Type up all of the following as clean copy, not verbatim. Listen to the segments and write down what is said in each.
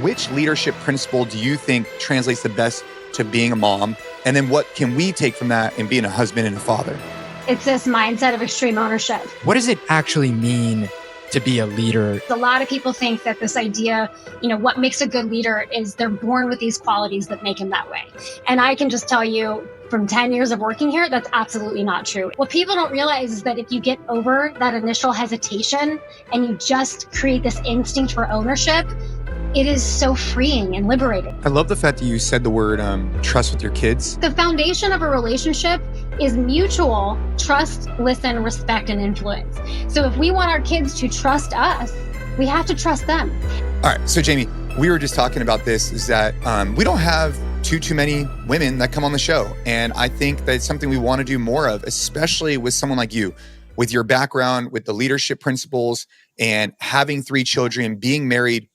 which leadership principle do you think translates the best to being a mom? And then what can we take from that in being a husband and a father? It's this mindset of extreme ownership. What does it actually mean to be a leader? A lot of people think that this idea, what makes a good leader is they're born with these qualities that make him that way. And I can just tell you from 10 years of working here, that's absolutely not true. What people don't realize is that if you get over that initial hesitation and you just create this instinct for ownership, it is so freeing and liberating. I love the fact that you said the word trust with your kids. The foundation of a relationship is mutual trust, listen, respect, and influence. So if we want our kids to trust us, we have to trust them. All right. So Jamie, we were just talking about this, is that we don't have too many women that come on the show. And I think that it's something we want to do more of, especially with someone like you, with your background, with the leadership principles and having 3 children, being married.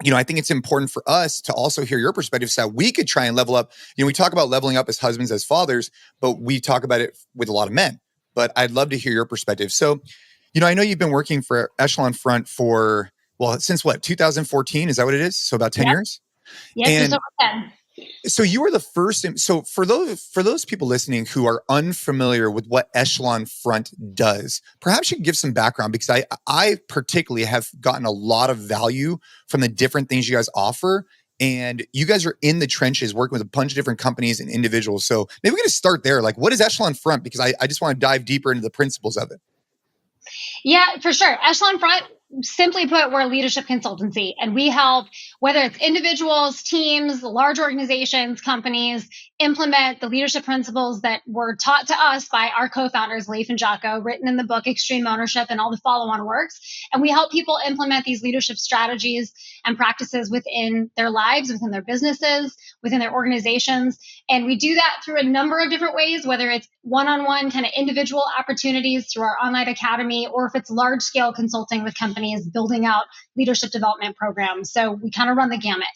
I think it's important for us to also hear your perspective so that we could try and level up. We talk about leveling up as husbands, as fathers, but we talk about it with a lot of men. But I'd love to hear your perspective. So, I know you've been working for Echelon Front since what, 2014? Is that what it is? So about 10 years? Yes, just over 10. So you were the first. So for those people listening who are unfamiliar with what Echelon Front does, perhaps you could give some background, because I particularly have gotten a lot of value from the different things you guys offer. And you guys are in the trenches working with a bunch of different companies and individuals. So maybe we can just start there. Like, what is Echelon Front? Because I just want to dive deeper into the principles of it. Yeah, for sure. Echelon Front, simply put, we're a leadership consultancy, and we help, whether it's individuals, teams, large organizations, companies, implement the leadership principles that were taught to us by our co-founders, Leif and Jocko, written in the book, Extreme Ownership, and all the follow-on works. And we help people implement these leadership strategies and practices within their lives, within their businesses, within their organizations. And we do that through a number of different ways, whether it's one-on-one kind of individual opportunities through our online academy, or if it's large-scale consulting with companies building out leadership development programs. So we kind of run the gamut.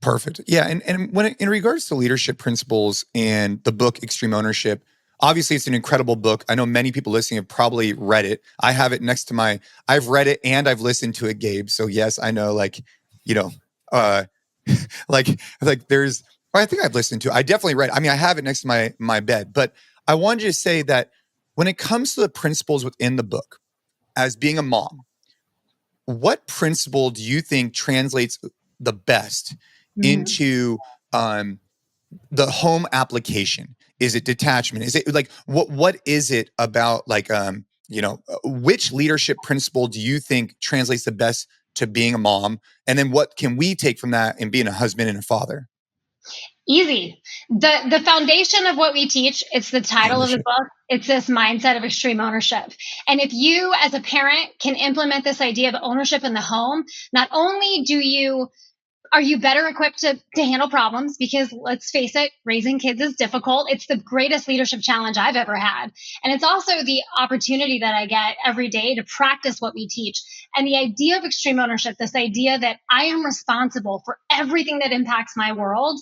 Perfect. Yeah. And when in regards to leadership principles and the book, Extreme Ownership, obviously it's an incredible book. I know many people listening have probably read it. I have it next to I've read it and I've listened to it, Gabe. So yes, I know, like there's, I think I've listened to it. I definitely read it. I mean, I have it next to my bed, but I wanted to say that when it comes to the principles within the book, as being a mom, what principle do you think translates the best into the home application? Is it detachment? Is it like, what is it about, like, which leadership principle do you think translates the best to being a mom? And then what can we take from that in being a husband and a father? Easy. The foundation of what we teach, it's the title of the book. It's this mindset of extreme ownership. And if you as a parent can implement this idea of ownership in the home, not only are you better equipped to handle problems, because let's face it, raising kids is difficult. It's the greatest leadership challenge I've ever had. And it's also the opportunity that I get every day to practice what we teach. And the idea of extreme ownership, this idea that I am responsible for everything that impacts my world,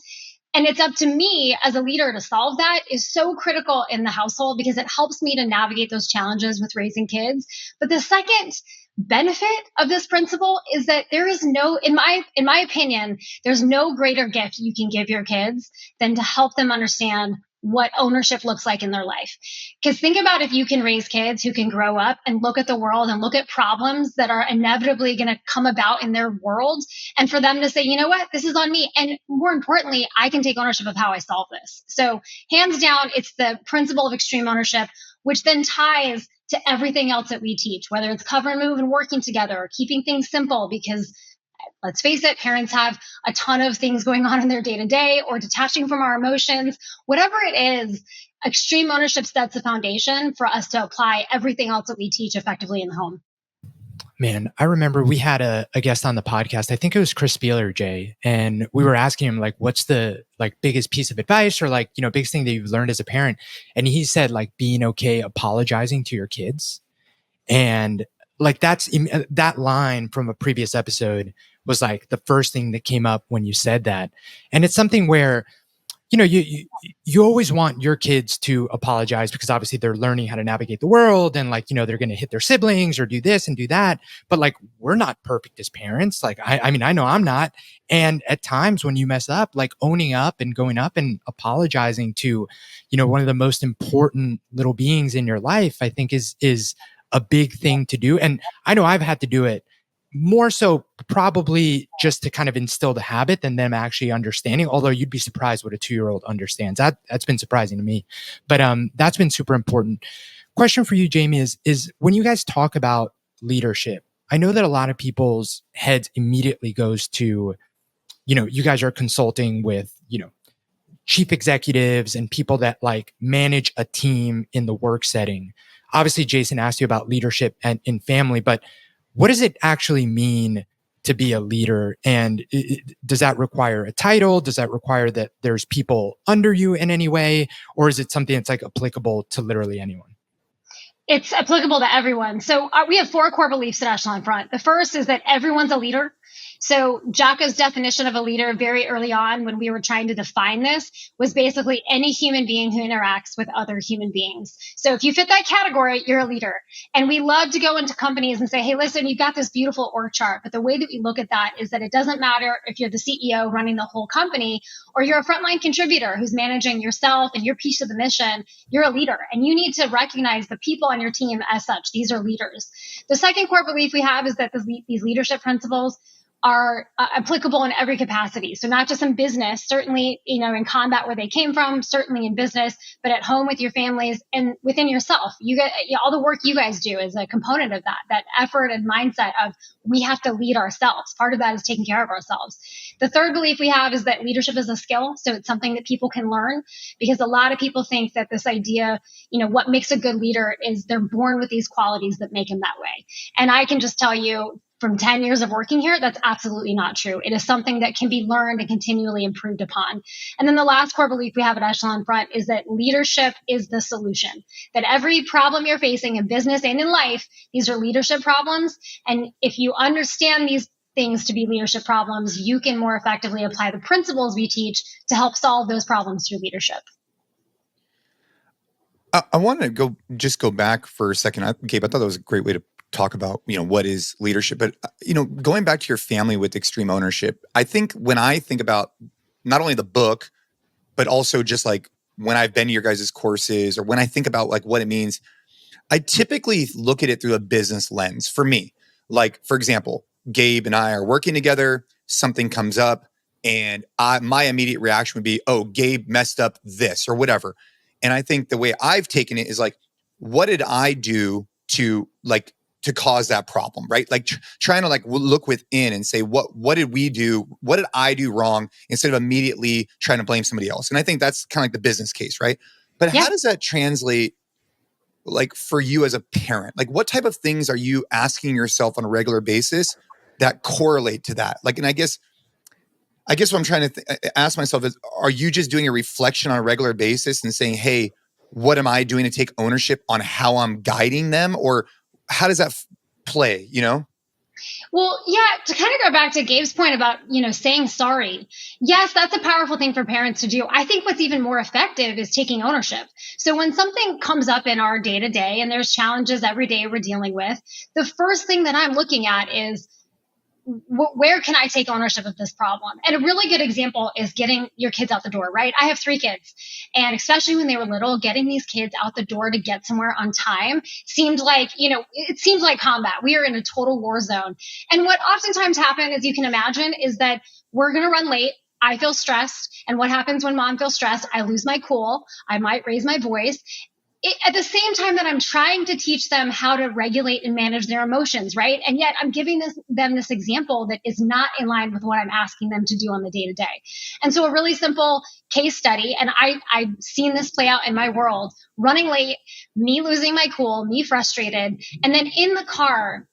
and it's up to me as a leader to solve that, is so critical in the household, because it helps me to navigate those challenges with raising kids. But the second benefit of this principle is that there is no, in my opinion, there's no greater gift you can give your kids than to help them understand what ownership looks like in their life. Because think about if you can raise kids who can grow up and look at the world and look at problems that are inevitably going to come about in their world, and for them to say, you know what, this is on me. And more importantly, I can take ownership of how I solve this. So hands down, it's the principle of extreme ownership, which then ties to everything else that we teach, whether it's cover and move and working together, or keeping things simple, because let's face it, parents have a ton of things going on in their day-to-day, or detaching from our emotions. Whatever it is, extreme ownership sets the foundation for us to apply everything else that we teach effectively in the home. Man, I remember we had a guest on the podcast. I think it was Chris Spieler, Jay, and we were asking him, like, what's the biggest piece of advice, or biggest thing that you've learned as a parent? And he said, being okay apologizing to your kids. And that's that line from a previous episode was the first thing that came up when you said that. And it's something where you always want your kids to apologize because obviously they're learning how to navigate the world and like, they're going to hit their siblings or do this and do that. But like, we're not perfect as parents. Like, I mean, I know I'm not. And at times when you mess up, like owning up and going up and apologizing to, one of the most important little beings in your life, I think is a big thing to do. And I know I've had to do it more so probably just to kind of instill the habit than them actually understanding, although you'd be surprised what a 2-year-old understands. That's been surprising to me, but that's been super important. Question for you, Jamie, is when you guys talk about leadership, I know that a lot of people's heads immediately goes to, you guys are consulting with, chief executives and people that like manage a team in the work setting. Obviously, Jason asked you about leadership and in family, but what does it actually mean to be a leader? And does that require a title? Does that require that there's people under you in any way? Or is it something that's like applicable to literally anyone? It's applicable to everyone. So we have 4 core beliefs at Echelon Front. The first is that everyone's a leader. So Jocko's definition of a leader very early on when we were trying to define this was basically any human being who interacts with other human beings. So if you fit that category, you're a leader. And we love to go into companies and say, hey, listen, you've got this beautiful org chart. But the way that we look at that is that it doesn't matter if you're the CEO running the whole company or you're a frontline contributor who's managing yourself and your piece of the mission. You're a leader and you need to recognize the people on your team as such. These are leaders. The second core belief we have is that these leadership principles are applicable in every capacity. So not just in business, certainly, in combat where they came from, certainly in business, but at home with your families and within yourself. You get all the work you guys do is a component of that effort and mindset of we have to lead ourselves. Part of that is taking care of ourselves. The third belief we have is that leadership is a skill. So it's something that people can learn because a lot of people think that this idea, what makes a good leader is they're born with these qualities that make them that way. And I can just tell you, from 10 years of working here, that's absolutely not true. It is something that can be learned and continually improved upon. And then the last core belief we have at Echelon Front is that leadership is the solution. That every problem you're facing in business and in life, these are leadership problems. And if you understand these things to be leadership problems, you can more effectively apply the principles we teach to help solve those problems through leadership. I want to go back for a second. Gabe, I thought that was a great way to talk about, what is leadership, but, going back to your family with extreme ownership, I think when I think about not only the book, but also just like when I've been to your guys' courses or when I think about like what it means, I typically look at it through a business lens for me. Like, for example, Gabe and I are working together, something comes up and my immediate reaction would be, oh, Gabe messed up this or whatever. And I think the way I've taken it is like, what did I do to cause that problem, right? Like trying to look within and say, what did we do? What did I do wrong instead of immediately trying to blame somebody else? And I think that's kind of like the business case, right? But how does that translate like for you as a parent? Like what type of things are you asking yourself on a regular basis that correlate to that? Like, and I guess what I'm trying to ask myself is, are you just doing a reflection on a regular basis and saying, hey, what am I doing to take ownership on how I'm guiding them? Or how does that play, Well, yeah, to kind of go back to Gabe's point about, saying sorry. Yes, that's a powerful thing for parents to do. I think what's even more effective is taking ownership. So when something comes up in our day to day and there's challenges every day we're dealing with, the first thing that I'm looking at is, where can I take ownership of this problem? And a really good example is getting your kids out the door, right? I have 3 kids. And especially when they were little, getting these kids out the door to get somewhere on time seemed like, it seems like combat. We are in a total war zone. And what oftentimes happens, as you can imagine, is that we're going to run late. I feel stressed. And what happens when mom feels stressed? I lose my cool. I might raise my voice. At the same time that I'm trying to teach them how to regulate and manage their emotions, right? And yet I'm giving them this example that is not in line with what I'm asking them to do on the day to day. And so a really simple case study, and I've seen this play out in my world, running late, me losing my cool, me frustrated, and then in the car,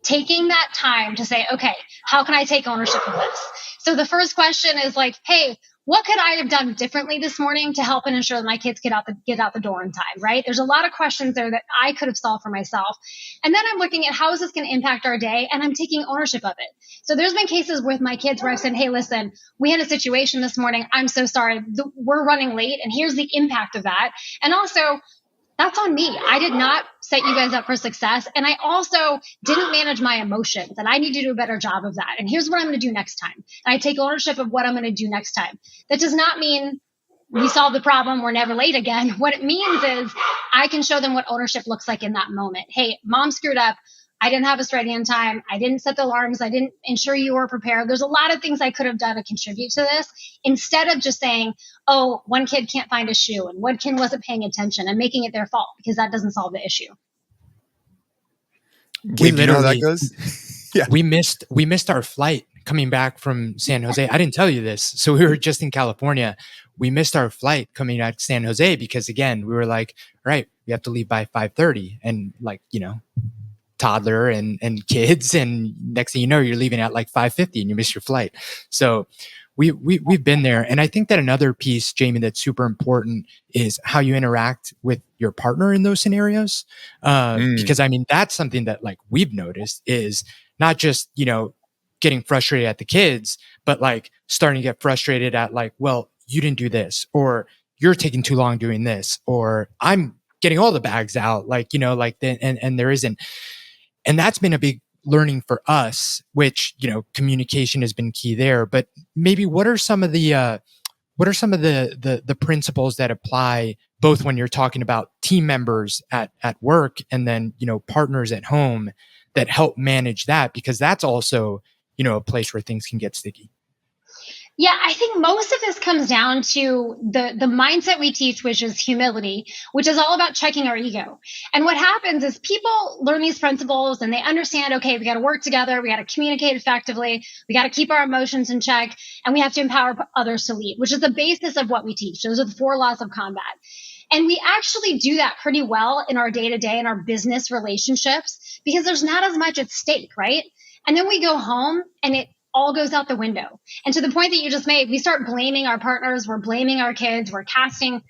taking that time to say, okay, how can I take ownership of this? So the first question is like, hey, what could I have done differently this morning to help and ensure that my kids get out the door in time, right? There's a lot of questions there that I could have solved for myself. And then I'm looking at how is this going to impact our day? And I'm taking ownership of it. So there's been cases with my kids where I've said, hey, listen, we had a situation this morning. I'm so sorry. We're running late. And here's the impact of that. And also, that's on me. I did not set you guys up for success. And I also didn't manage my emotions. And I need to do a better job of that. And here's what I'm going to do next time. And I take ownership of what I'm going to do next time. That does not mean we solve the problem. We're never late again. What it means is I can show them what ownership looks like in that moment. Hey, mom screwed up. I didn't have us ready in time. I didn't set the alarms. I didn't ensure you were prepared. There's a lot of things I could have done to contribute to this instead of just saying, oh, one kid can't find a shoe and one kid wasn't paying attention and making it their fault, because that doesn't solve the issue. Gabe, do you know how that goes? Yeah. We missed our flight coming back from San Jose. I didn't tell you this. So we were just in California. We missed our flight coming out to San Jose because, again, we were like, all right, we have to leave by 5:30. And like, toddler and kids, and next thing you know, you're leaving at like 5:50 and you miss your flight. So we've been there. And I think that another piece, Jamie, that's super important is how you interact with your partner in those scenarios. Because I mean, that's something that like we've noticed is not just, getting frustrated at the kids, but like starting to get frustrated at like, well, you didn't do this, or you're taking too long doing this, or I'm getting all the bags out, and there isn't. And that's been a big learning for us, which, communication has been key there. But maybe what are some of the principles that apply both when you're talking about team members at work and then, partners at home that help manage that? Because that's also, a place where things can get sticky. Yeah, I think most of this comes down to the mindset we teach, which is humility, which is all about checking our ego. And what happens is people learn these principles and they understand, okay, we got to work together. We got to communicate effectively. We got to keep our emotions in check, and we have to empower others to lead, which is the basis of what we teach. Those are the 4 laws of combat. And we actually do that pretty well in our day-to-day and our business relationships because there's not as much at stake, right? And then we go home and it all goes out the window. And to the point that you just made, we start blaming our partners, we're blaming our kids, we're casting,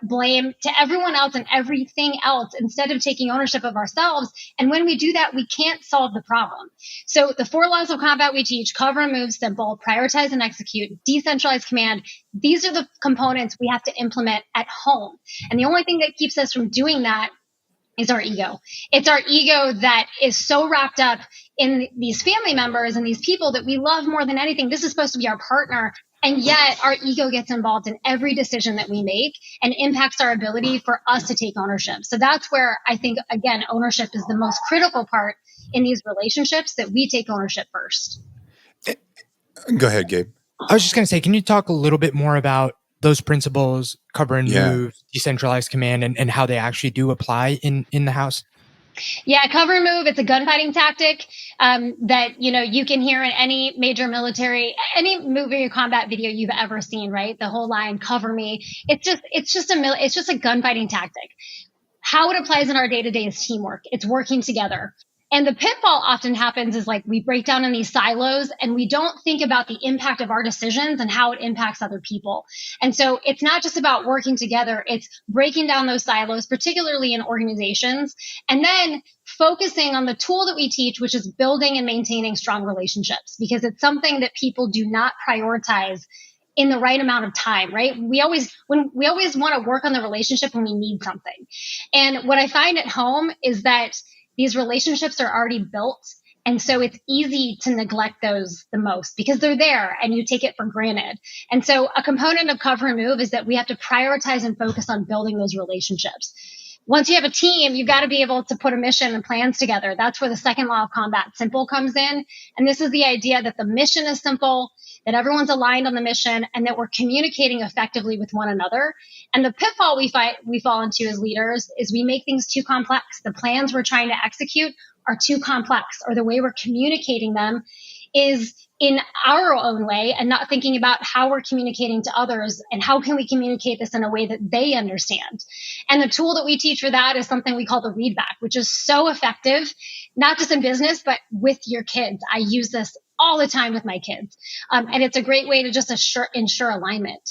blame to everyone else and everything else instead of taking ownership of ourselves. And when we do that, we can't solve the problem. So the 4 laws of combat we teach: cover and move, simple, prioritize and execute, decentralized command. These are the components we have to implement at home. And the only thing that keeps us from doing that is our ego. It's our ego that is so wrapped up in these family members and these people that we love more than anything. This is supposed to be our partner. And yet our ego gets involved in every decision that we make and impacts our ability for us to take ownership. So that's where I think, again, ownership is the most critical part in these relationships, that we take ownership first. Go ahead, Gabe. I was just going to say, can you talk a little bit more about those principles, cover and move, decentralized command, and how they actually do apply in the house? Yeah, cover and move. It's a gunfighting tactic that you can hear in any major military, any movie or combat video you've ever seen. Right, the whole line, "Cover me." It's just a gunfighting tactic. How it applies in our day-to-day is teamwork. It's working together. And the pitfall often happens is like we break down in these silos and we don't think about the impact of our decisions and how it impacts other people. And so it's not just about working together, it's breaking down those silos, particularly in organizations, and then focusing on the tool that we teach, which is building and maintaining strong relationships, because it's something that people do not prioritize in the right amount of time, right? We always want to work on the relationship when we need something. And what I find at home is that these relationships are already built. And so it's easy to neglect those the most because they're there and you take it for granted. And so a component of cover and move is that we have to prioritize and focus on building those relationships. Once you have a team, you've got to be able to put a mission and plans together. That's where the 2nd law of combat, simple, comes in. And this is the idea that the mission is simple, that everyone's aligned on the mission, and that we're communicating effectively with one another. And the pitfall we fall into as leaders is we make things too complex. The plans we're trying to execute are too complex, or the way we're communicating them is in our own way and not thinking about how we're communicating to others and how can we communicate this in a way that they understand. And the tool that we teach for that is something we call the read back, which is so effective, not just in business, but with your kids. I use this all the time with my kids. And it's a great way to just ensure alignment.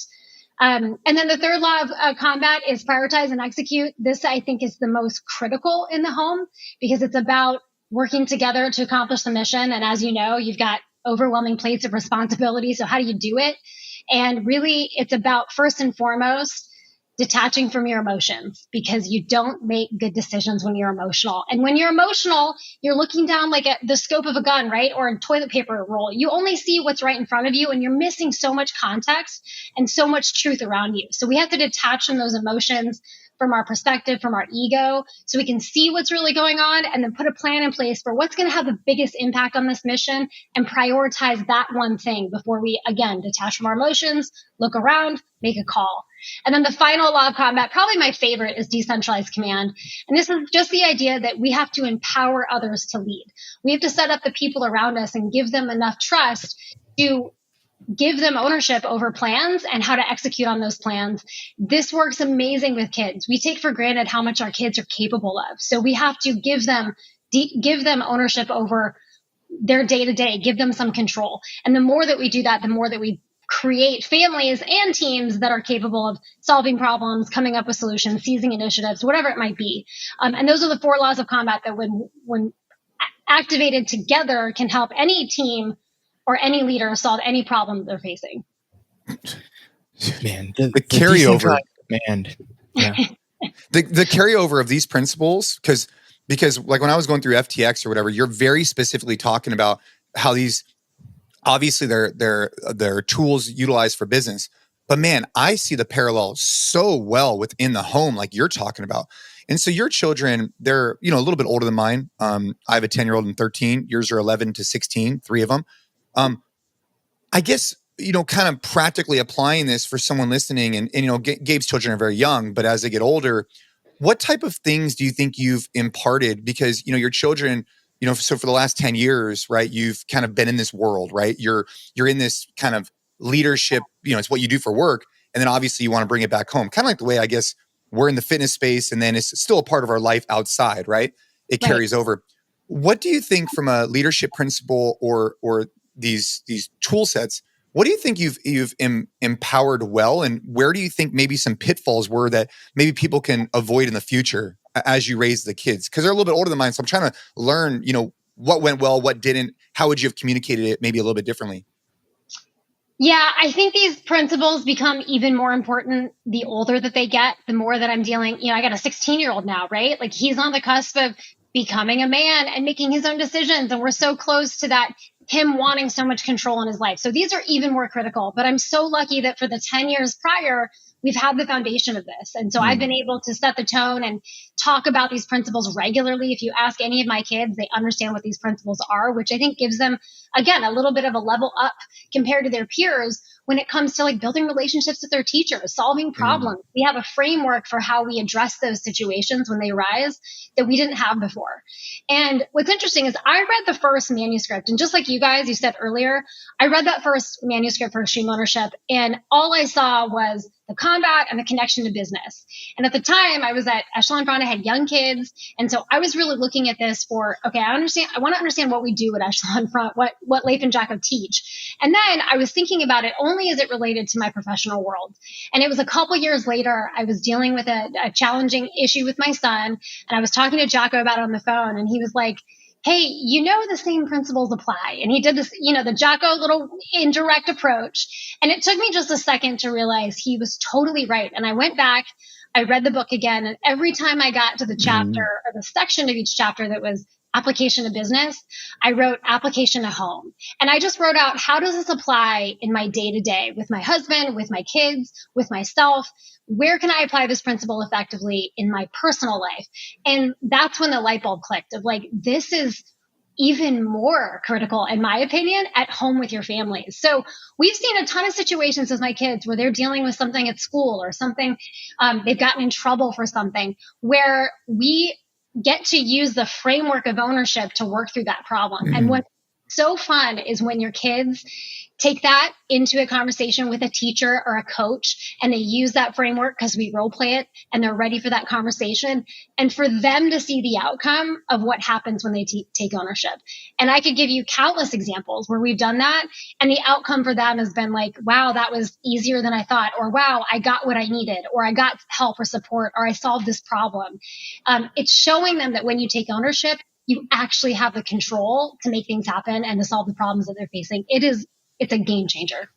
And then the third law of combat is prioritize and execute. This, I think, is the most critical in the home because it's about working together to accomplish the mission. And as you know, you've got overwhelming plates of responsibility. So how do you do it? And really, it's about first and foremost, detaching from your emotions because you don't make good decisions when you're emotional. And when you're emotional, you're looking down like at the scope of a gun, right? Or a toilet paper roll. You only see what's right in front of you and you're missing so much context and so much truth around you. So we have to detach from those emotions, from our perspective, from our ego, so we can see what's really going on and then put a plan in place for what's going to have the biggest impact on this mission and prioritize that one thing before we, again, detach from our emotions, look around, make a call. And then the final law of combat, probably my favorite, is decentralized command. And this is just the idea that we have to empower others to lead. We have to set up the people around us and give them enough trust to give them ownership over plans and how to execute on those plans. This works amazing with kids. We take for granted how much our kids are capable of. So we have to give them ownership over their day-to-day, give them some control. And the more that we do that, the more that we create families and teams that are capable of solving problems, coming up with solutions, seizing initiatives, whatever it might be. And those are the 4 laws of combat that when activated together can help any team or any leader solve any problem they're facing. Man, the carryover, command. Yeah. the carryover of these principles, because like when I was going through FTX or whatever, you're very specifically talking about how these, obviously they're tools utilized for business, but man, I see the parallel so well within the home, like you're talking about. And so your children, they're, a little bit older than mine. I have a 10-year-old and 13. Yours are 11 to 16, 3 of them. I guess, kind of practically applying this for someone listening and Gabe's children are very young, but as they get older, what type of things do you think you've imparted? Because, your children, so for the last 10 years, right, you've kind of been in this world, right? You're in this kind of leadership, it's what you do for work. And then obviously you want to bring it back home. Kind of like the way, I guess, we're in the fitness space and then it's still a part of our life outside, right? It carries over. What do you think from a leadership principle or these tool sets, what do you think you've empowered well, and where do you think maybe some pitfalls were that maybe people can avoid in the future as you raise the kids? Because they're a little bit older than mine, so I'm trying to learn, what went well, what didn't, how would you have communicated it maybe a little bit differently? Yeah, I think these principles become even more important the older that they get, the more that I'm dealing, I got a 16-year-old now, right? Like he's on the cusp of becoming a man and making his own decisions. And we're so close to that, him wanting so much control in his life. So these are even more critical, but I'm so lucky that for the 10 years prior, we've had the foundation of this. And so I've been able to set the tone and talk about these principles regularly. If you ask any of my kids, they understand what these principles are, which I think gives them, again, a little bit of a level up compared to their peers when it comes to like building relationships with their teachers, solving problems. We have a framework for how we address those situations when they arise that we didn't have before. And what's interesting is I read the first manuscript, and just like you guys, you said earlier, I read that first manuscript for Extreme Ownership, and all I saw was the combat and the connection to business. And at the time I was at Echelon Front, I had young kids. And so I was really looking at this for, okay, I want to understand what we do at Echelon Front, what Leif and Jocko teach. And then I was thinking about it only as it related to my professional world. And it was a couple years later, I was dealing with a challenging issue with my son. And I was talking to Jocko about it on the phone, and he was like, hey, the same principles apply. And he did this, the Jocko little indirect approach. And it took me just a second to realize he was totally right. And I went back, I read the book again. And every time I got to the chapter or the section of each chapter that was application to business, I wrote application to home. And I just wrote out, how does this apply in my day-to-day with my husband, with my kids, with myself? Where can I apply this principle effectively in my personal life? And that's when the light bulb clicked of like, this is even more critical, in my opinion, at home with your families. So we've seen a ton of situations with my kids where they're dealing with something at school or something, they've gotten in trouble for something, where we get to use the framework of ownership to work through that problem. And what's so fun is when your kids take that into a conversation with a teacher or a coach, and they use that framework because we role play it and they're ready for that conversation, and for them to see the outcome of what happens when they take ownership. And I could give you countless examples where we've done that, and the outcome for them has been like, wow, that was easier than I thought, or wow, I got what I needed, or I got help or support, or I solved this problem. It's showing them that when you take ownership, you actually have the control to make things happen and to solve the problems that they're facing. It's a game changer.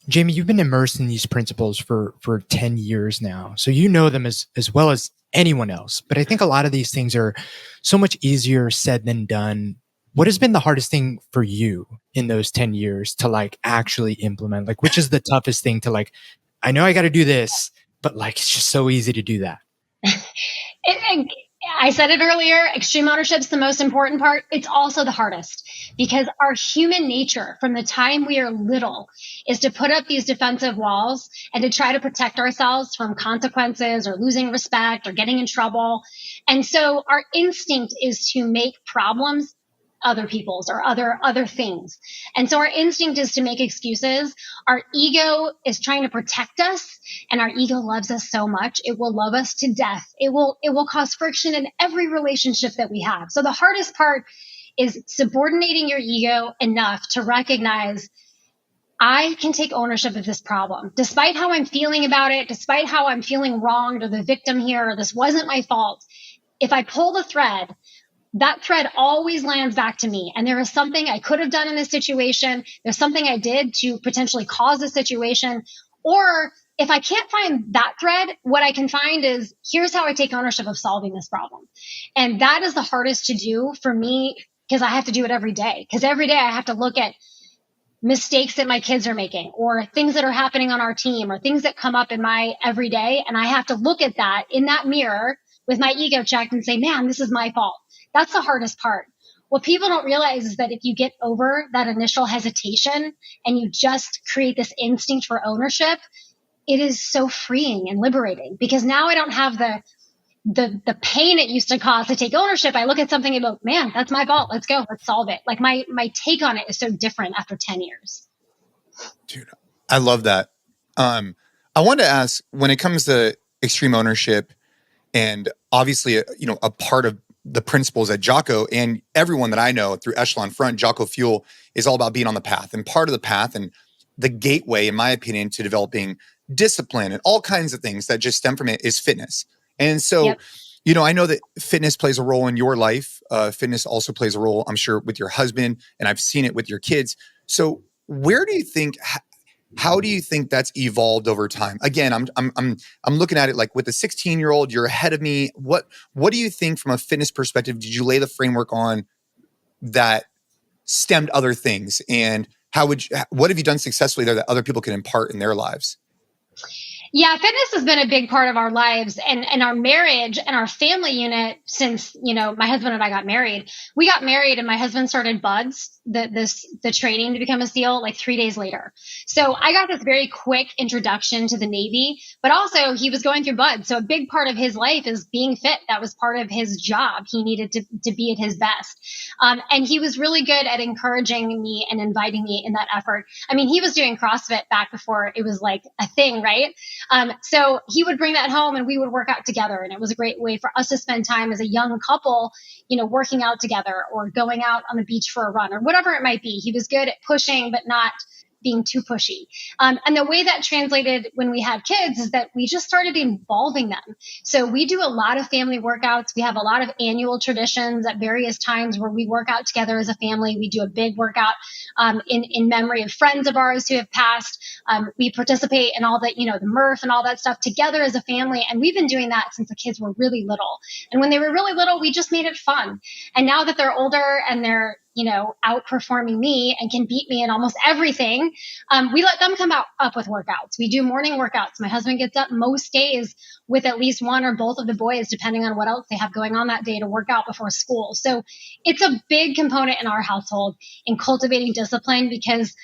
Jamie, you've been immersed in these principles for 10 years now. So you know them as well as anyone else. But I think a lot of these things are so much easier said than done. What has been the hardest thing for you in those 10 years to actually implement? Which is the toughest thing to I know I got to do this, but it's just so easy to do that. I said it earlier, extreme ownership is the most important part. It's also the hardest because our human nature from the time we are little is to put up these defensive walls and to try to protect ourselves from consequences or losing respect or getting in trouble. And so our instinct is to make problems other people's or other things. And so our instinct is to make excuses. Our ego is trying to protect us, and our ego loves us so much. It will love us to death. It will cause friction in every relationship that we have. So the hardest part is subordinating your ego enough to recognize I can take ownership of this problem. Despite how I'm feeling about it, despite how I'm feeling wronged or the victim here, or this wasn't my fault. If I pull the thread, that thread always lands back to me. And there is something I could have done in this situation. There's something I did to potentially cause the situation. Or if I can't find that thread, what I can find is here's how I take ownership of solving this problem. And that is the hardest to do for me because I have to do it every day. Because every day I have to look at mistakes that my kids are making or things that are happening on our team or things that come up in my everyday. And I have to look at that in that mirror with my ego checked and say, man, this is my fault. That's the hardest part. What people don't realize is that if you get over that initial hesitation and you just create this instinct for ownership, it is so freeing and liberating because now I don't have the pain it used to cause to take ownership. I look at something and go, man, that's my fault. Let's go. Let's solve it. My take on it is so different after 10 years. Dude, I love that. I wanted to ask when it comes to extreme ownership and obviously, a part of the principles at Jocko and everyone that I know through Echelon Front, Jocko Fuel is all about being on the path. And part of the path and the gateway, in my opinion, to developing discipline and all kinds of things that just stem from it is fitness. And so, yep. I know that fitness plays a role in your life. Fitness also plays a role, I'm sure, with your husband, and I've seen it with your kids. So where do you think, how do you think that's evolved over time? Again, I'm looking at it like with a 16-year-old, you're ahead of me. What do you think from a fitness perspective? Did you lay the framework on that stemmed other things? And what have you done successfully there that other people can impart in their lives? Yeah, fitness has been a big part of our lives and our marriage and our family unit since, my husband and I got married. We got married and my husband started BUDS, the training to become a SEAL, 3 days later. So I got this very quick introduction to the Navy, but also he was going through BUDS. So a big part of his life is being fit. That was part of his job. He needed to be at his best. And he was really good at encouraging me and inviting me in that effort. I mean, he was doing CrossFit back before it was like a thing, right? So he would bring that home and we would work out together. And it was a great way for us to spend time as a young couple, working out together or going out on the beach for a run or whatever it might be. He was good at pushing, but not being too pushy. And the way that translated when we had kids is that we just started involving them. So we do a lot of family workouts. We have a lot of annual traditions at various times where we work out together as a family. We do a big workout in memory of friends of ours who have passed. We participate in all the, the Murph and all that stuff together as a family. And we've been doing that since the kids were really little. And when they were really little, we just made it fun. And now that they're older and they're outperforming me and can beat me in almost everything, we let them come up with workouts. We do morning workouts. My husband gets up most days with at least one or both of the boys, depending on what else they have going on that day, to work out before school. So it's a big component in our household in cultivating discipline because,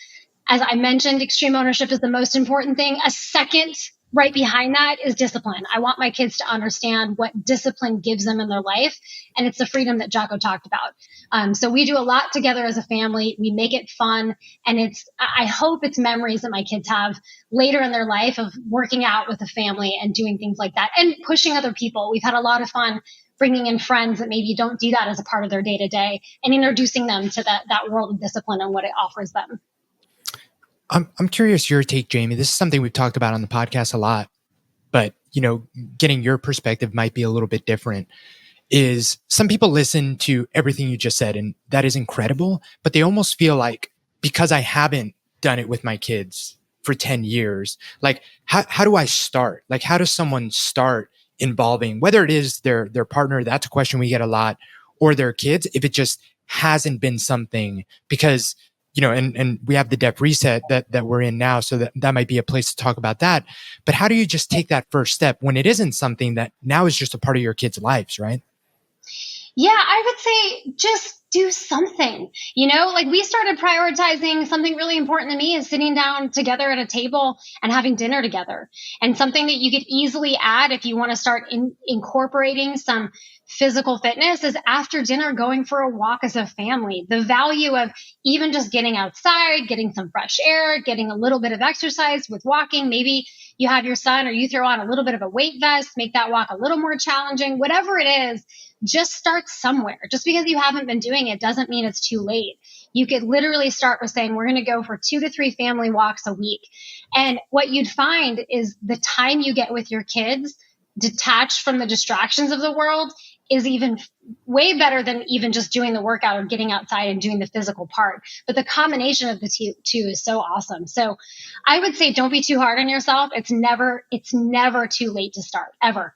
as I mentioned, extreme ownership is the most important thing. A second right behind that is discipline. I want my kids to understand what discipline gives them in their life. And it's the freedom that Jocko talked about. So we do a lot together as a family. We make it fun. And I hope it's memories that my kids have later in their life of working out with a family and doing things like that and pushing other people. We've had a lot of fun bringing in friends that maybe don't do that as a part of their day to day and introducing them to that world of discipline and what it offers them. I'm curious your take, Jamie. This is something we've talked about on the podcast a lot, but getting your perspective might be a little bit different. Is some people listen to everything you just said, and that is incredible, but they almost feel like because I haven't done it with my kids for 10 years, like how do I start? Like how does someone start involving, whether it is their partner, that's a question we get a lot, or their kids, if it just hasn't been something, because and we have the depth reset that we're in now. So that might be a place to talk about that. But how do you just take that first step when it isn't something that now is just a part of your kids' lives, right? Yeah, I would say just do something. Like we started prioritizing something really important to me is sitting down together at a table and having dinner together. And something that you could easily add if you want to start incorporating some physical fitness is after dinner going for a walk as a family. The value of even just getting outside, getting some fresh air, getting a little bit of exercise with walking. Maybe you have your son or you throw on a little bit of a weight vest, make that walk a little more challenging, whatever it is. Just start somewhere. Just because you haven't been doing it doesn't mean it's too late. You could literally start with saying, we're going to go for 2 to 3 family walks a week. And what you'd find is the time you get with your kids detached from the distractions of the world is even way better than even just doing the workout or getting outside and doing the physical part. But the combination of the two is so awesome. So I would say don't be too hard on yourself. It's never too late to start, ever.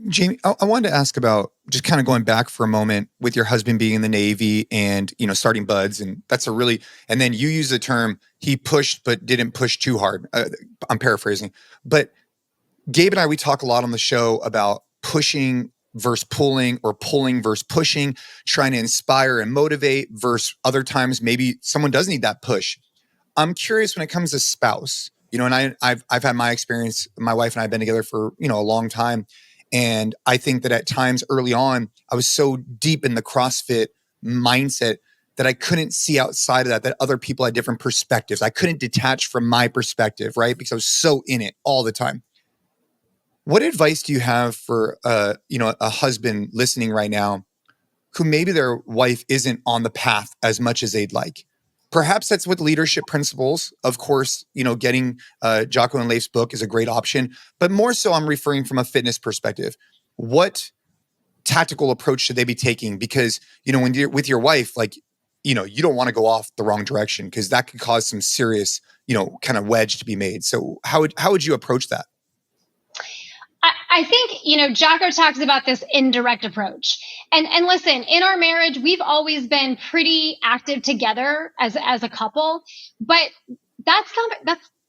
Jamie, I wanted to ask about just kind of going back for a moment with your husband being in the Navy and, starting buds. And and then you use the term, he pushed, but didn't push too hard. I'm paraphrasing, but Gabe and I, we talk a lot on the show about pushing versus pulling or pulling versus pushing, trying to inspire and motivate versus other times, maybe someone does need that push. I'm curious when it comes to spouse, and I've had my experience. My wife and I have been together for, a long time. And I think that at times early on, I was so deep in the CrossFit mindset that I couldn't see outside of that other people had different perspectives. I couldn't detach from my perspective, right? Because I was so in it all the time. What advice do you have for, a husband listening right now who maybe their wife isn't on the path as much as they'd like? Perhaps that's with leadership principles. Of course, getting Jocko and Leif's book is a great option, but more so I'm referring from a fitness perspective. What tactical approach should they be taking? Because, when you're with your wife, like, you don't want to go off the wrong direction because that could cause some serious, kind of wedge to be made. So how would you approach that? I think, Jocko talks about this indirect approach. And listen, in our marriage, we've always been pretty active together as a couple, but that's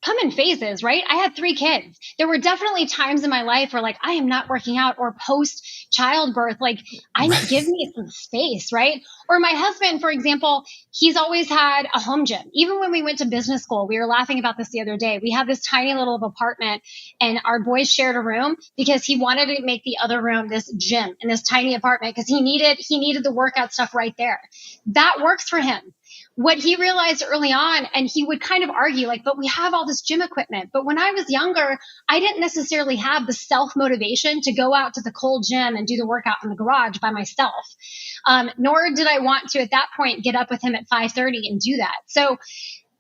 come in phases, right? I had 3 kids. There were definitely times in my life where I am not working out, or post childbirth, give me some space, right? Or my husband, for example, he's always had a home gym. Even when we went to business school, we were laughing about this the other day. We had this tiny little apartment and our boys shared a room because he wanted to make the other room this gym in this tiny apartment because he needed the workout stuff right there. That works for him. What he realized early on, and he would kind of argue but we have all this gym equipment. But when I was younger, I didn't necessarily have the self-motivation to go out to the cold gym and do the workout in the garage by myself. Nor did I want to, at that point, get up with him at 5:30 and do that. So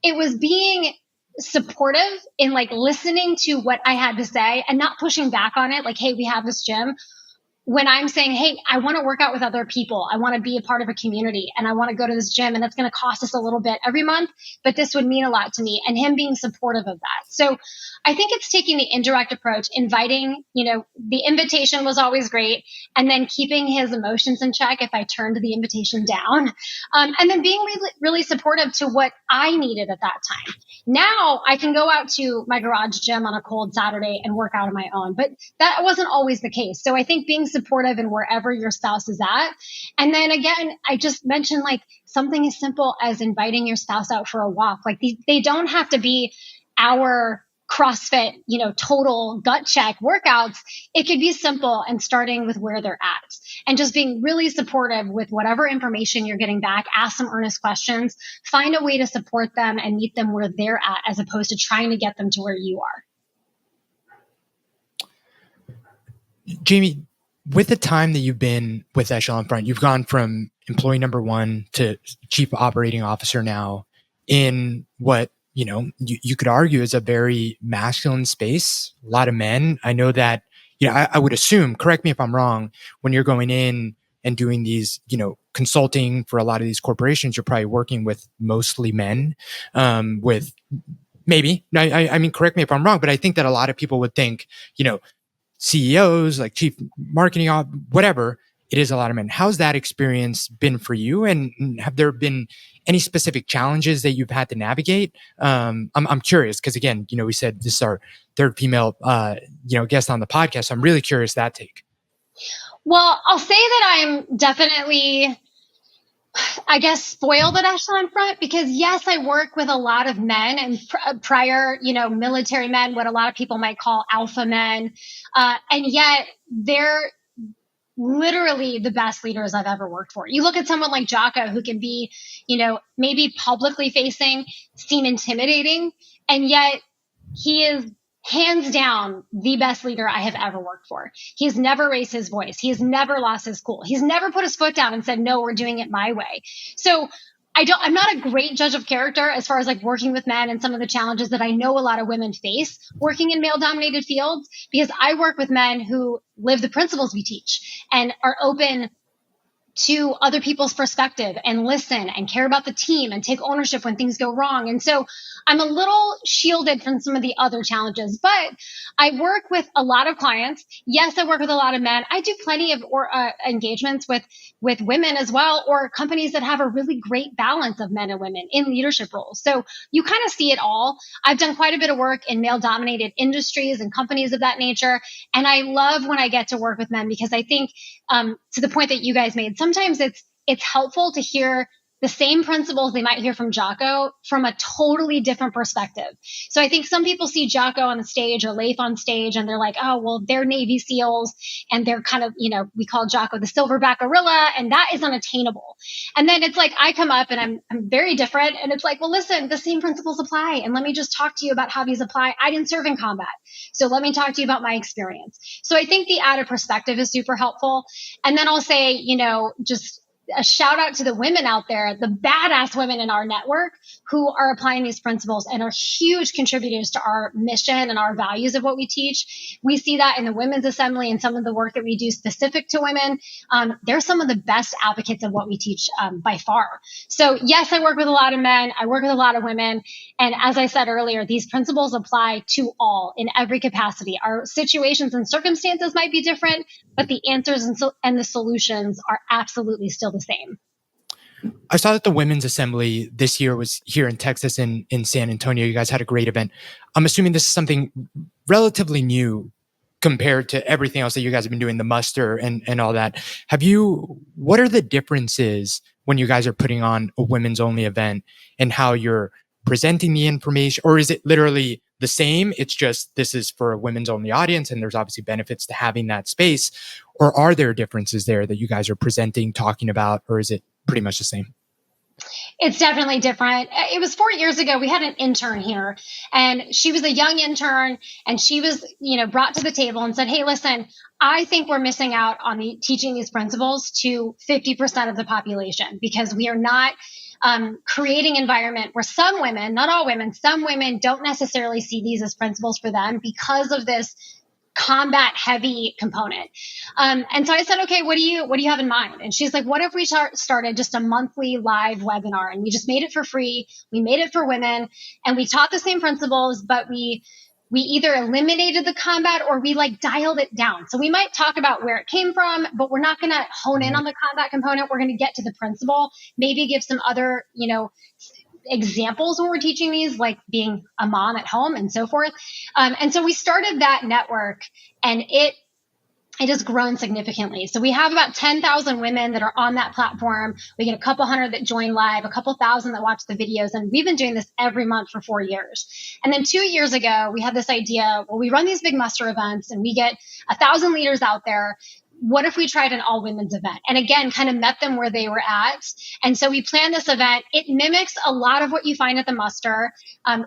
it was being supportive in listening to what I had to say and not pushing back on it. Hey, we have this gym. When I'm saying, hey, I want to work out with other people, I want to be a part of a community, and I want to go to this gym, and that's going to cost us a little bit every month, but this would mean a lot to me, and him being supportive of that. So I think it's taking the indirect approach, inviting, the invitation was always great, and then keeping his emotions in check if I turned the invitation down, and then being really, really supportive to what I needed at that time. Now I can go out to my garage gym on a cold Saturday and work out on my own, but that wasn't always the case. So I think being supportive in wherever your spouse is at. And then again, I just mentioned something as simple as inviting your spouse out for a walk. They don't have to be our CrossFit, total gut check workouts. It could be simple and starting with where they're at and just being really supportive with whatever information you're getting back. Ask some earnest questions, find a way to support them and meet them where they're at, as opposed to trying to get them to where you are. Jamie, with the time that you've been with Echelon Front, you've gone from employee number one to chief operating officer now in what, you could argue is a very masculine space, a lot of men. I know that, I would assume, correct me if I'm wrong, when you're going in and doing these, consulting for a lot of these corporations, you're probably working with mostly men, with maybe, I mean, correct me if I'm wrong, but I think that a lot of people would think, CEOs, like chief marketing, whatever, it is a lot of men. How's that experience been for you? And have there been any specific challenges that you've had to navigate? I'm curious because, again, we said this is our third female, guest on the podcast. So I'm really curious that take. Well, I'll say that I'm definitely, I guess, spoiled at Echelon Front because, yes, I work with a lot of men and prior, military men, what a lot of people might call alpha men. And yet they're literally the best leaders I've ever worked for. You look at someone like Jocko, who can be, maybe publicly facing, seem intimidating, and yet he is hands down the best leader I have ever worked for. He's never raised his voice. He has never lost his cool. He's never put his foot down and said, no, we're doing it my way. So I'm not a great judge of character as far as like working with men and some of the challenges that I know a lot of women face working in male dominated fields, because I work with men who live the principles we teach and are open to other people's perspective and listen and care about the team and take ownership when things go wrong. And so I'm a little shielded from some of the other challenges, but I work with a lot of clients. Yes, I work with a lot of men. I do plenty of engagements with women as well, or companies that have a really great balance of men and women in leadership roles. So you kind of see it all. I've done quite a bit of work in male dominated industries and companies of that nature. And I love when I get to work with men because I think, to the point that you guys made, sometimes it's helpful to hear the same principles they might hear from Jocko from a totally different perspective. So I think some people see Jocko on the stage or Leif on stage and they're like, oh, well, they're Navy SEALs and they're kind of, we call Jocko the silverback gorilla, and that is unattainable. And then it's like, I come up and I'm very different. And it's like, well, listen, the same principles apply. And let me just talk to you about how these apply. I didn't serve in combat. So let me talk to you about my experience. So I think the added perspective is super helpful. And then I'll say, just a shout out to the women out there, the badass women in our network who are applying these principles and are huge contributors to our mission and our values of what we teach. We see that in the Women's Assembly and some of the work that we do specific to women. They're some of the best advocates of what we teach by far. So yes, I work with a lot of men. I work with a lot of women. And as I said earlier, these principles apply to all in every capacity. Our situations and circumstances might be different, but the answers and the solutions are absolutely still the same. I saw that the Women's Assembly this year was here in Texas in San Antonio. You guys had a great event. I'm assuming this is something relatively new compared to everything else that you guys have been doing, the muster and all that. What are the differences when you guys are putting on a women's only event and how you're presenting the information? Or is it literally the same? It's just this is for a women's only audience and there's obviously benefits to having that space. Or are there differences there that you guys are presenting, talking about, or is it pretty much the same? It's definitely different. It was 4 years ago. We had an intern here and she was a young intern and she was, brought to the table and said, hey, listen, I think we're missing out on teaching these principles to 50% of the population because we are not creating environment where some women, not all women, some women don't necessarily see these as principles for them because of this combat heavy component. And so I said, okay, what do you have in mind? And she's like, what if we started just a monthly live webinar and we just made it for free. We made it for women and we taught the same principles, but we either eliminated the combat or we dialed it down. So we might talk about where it came from, but we're not going to hone in on the combat component. We're going to get to the principle, maybe give some other, examples when we're teaching these, like being a mom at home and so forth. And so we started that network and it it has grown significantly. So we have about 10,000 women that are on that platform. We get a couple hundred that join live, a couple thousand that watch the videos. And we've been doing this every month for 4 years. And then 2 years ago, we had this idea, well, we run these big muster events and we get 1,000 leaders out there. What if we tried an all women's event? And again, kind of met them where they were at. And so we planned this event. It mimics a lot of what you find at the muster.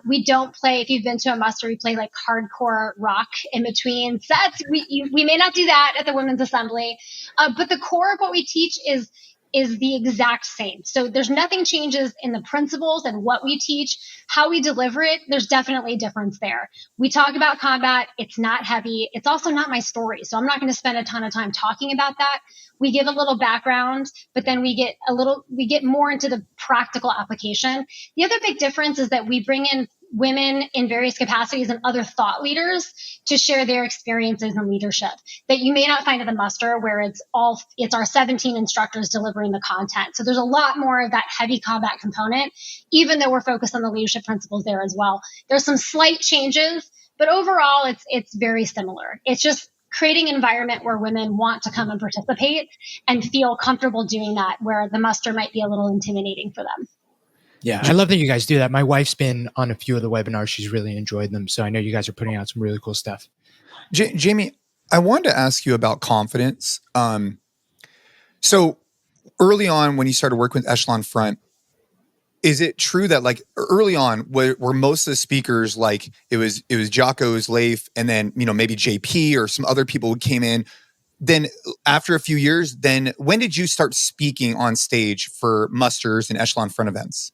We don't play, if you've been to a muster, we play like hardcore rock in between sets. We may not do that at the women's assembly, but the core of what we teach is the exact same. So there's nothing changes in the principles and what we teach, how we deliver it. There's definitely a difference there. We talk about combat. It's not heavy. It's also not my story. So I'm not going to spend a ton of time talking about that. We give a little background, but then we get more into the practical application. The other big difference is that we bring in women in various capacities and other thought leaders to share their experiences in leadership that you may not find at the muster, where it's our 17 instructors delivering the content. So there's a lot more of that heavy combat component, even though we're focused on the leadership principles there as well. There's some slight changes, but overall it's very similar. It's just creating an environment where women want to come and participate and feel comfortable doing that, where the muster might be a little intimidating for them. Yeah, I love that you guys do that. My wife's been on a few of the webinars. She's really enjoyed them. So I know you guys are putting out some really cool stuff. Jamie, I wanted to ask you about confidence. So early on, when you started working with Echelon Front, is it true that like early on were most of the speakers like it was Jocko's, Leif, and then, maybe JP or some other people who came in? Then after a few years, then when did you start speaking on stage for musters and Echelon Front events?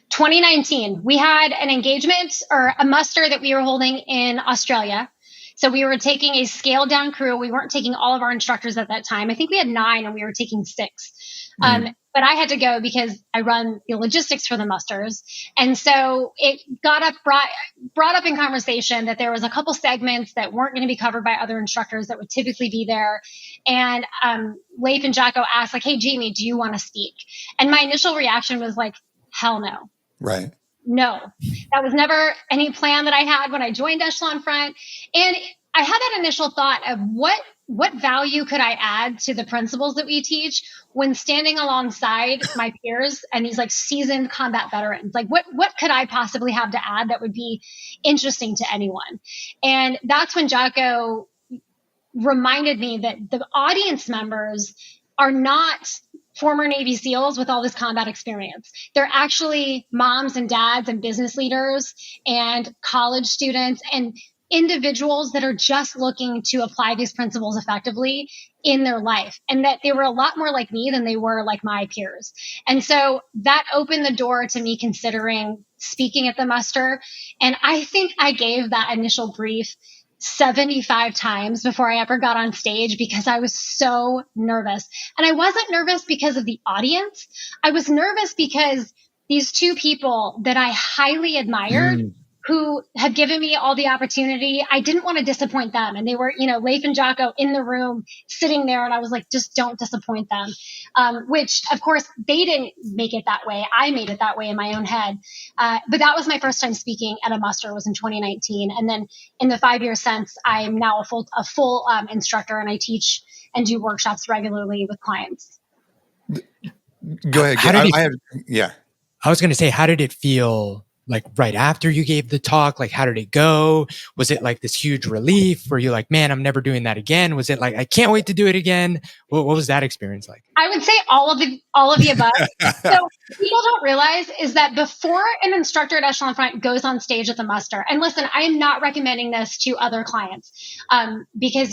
2019, we had an engagement or a muster that we were holding in Australia. So we were taking a scaled down crew. We weren't taking all of our instructors at that time. I think we had 9 and we were taking 6. But I had to go because I run the logistics for the musters. And so it brought up in conversation that there was a couple segments that weren't going to be covered by other instructors that would typically be there. And Leif and Jocko asked like, hey, Jamie, do you want to speak? And my initial reaction was like, hell no. Right. No, that was never any plan that I had when I joined Echelon Front. And I had that initial thought of what value could I add to the principles that we teach when standing alongside my peers and these like seasoned combat veterans? Like what could I possibly have to add that would be interesting to anyone? And that's when Jocko reminded me that the audience members are not former Navy SEALs with all this combat experience. They're actually moms and dads and business leaders and college students and individuals that are just looking to apply these principles effectively in their life, and that they were a lot more like me than they were like my peers. And so that opened the door to me considering speaking at the muster. And I think I gave that initial brief 75 times before I ever got on stage because I was so nervous. And I wasn't nervous because of the audience. I was nervous because these 2 people that I highly admired who have given me all the opportunity, I didn't want to disappoint them. And they were, Leif and Jocko in the room sitting there. And I was like, just don't disappoint them. Which of course they didn't make it that way. I made it that way in my own head. But that was my first time speaking at a muster, was in 2019. And then in the 5 years since, I'm now a full instructor, and I teach and do workshops regularly with clients. Go ahead. I was going to say, how did it feel like right after you gave the talk? Like, how did it go? Was it like this huge relief? Were you like, man, I'm never doing that again? Was it like, I can't wait to do it again? What was that experience like? I would say all of the above. So people don't realize is that before an instructor at Echelon Front goes on stage at the muster, and listen, I am not recommending this to other clients because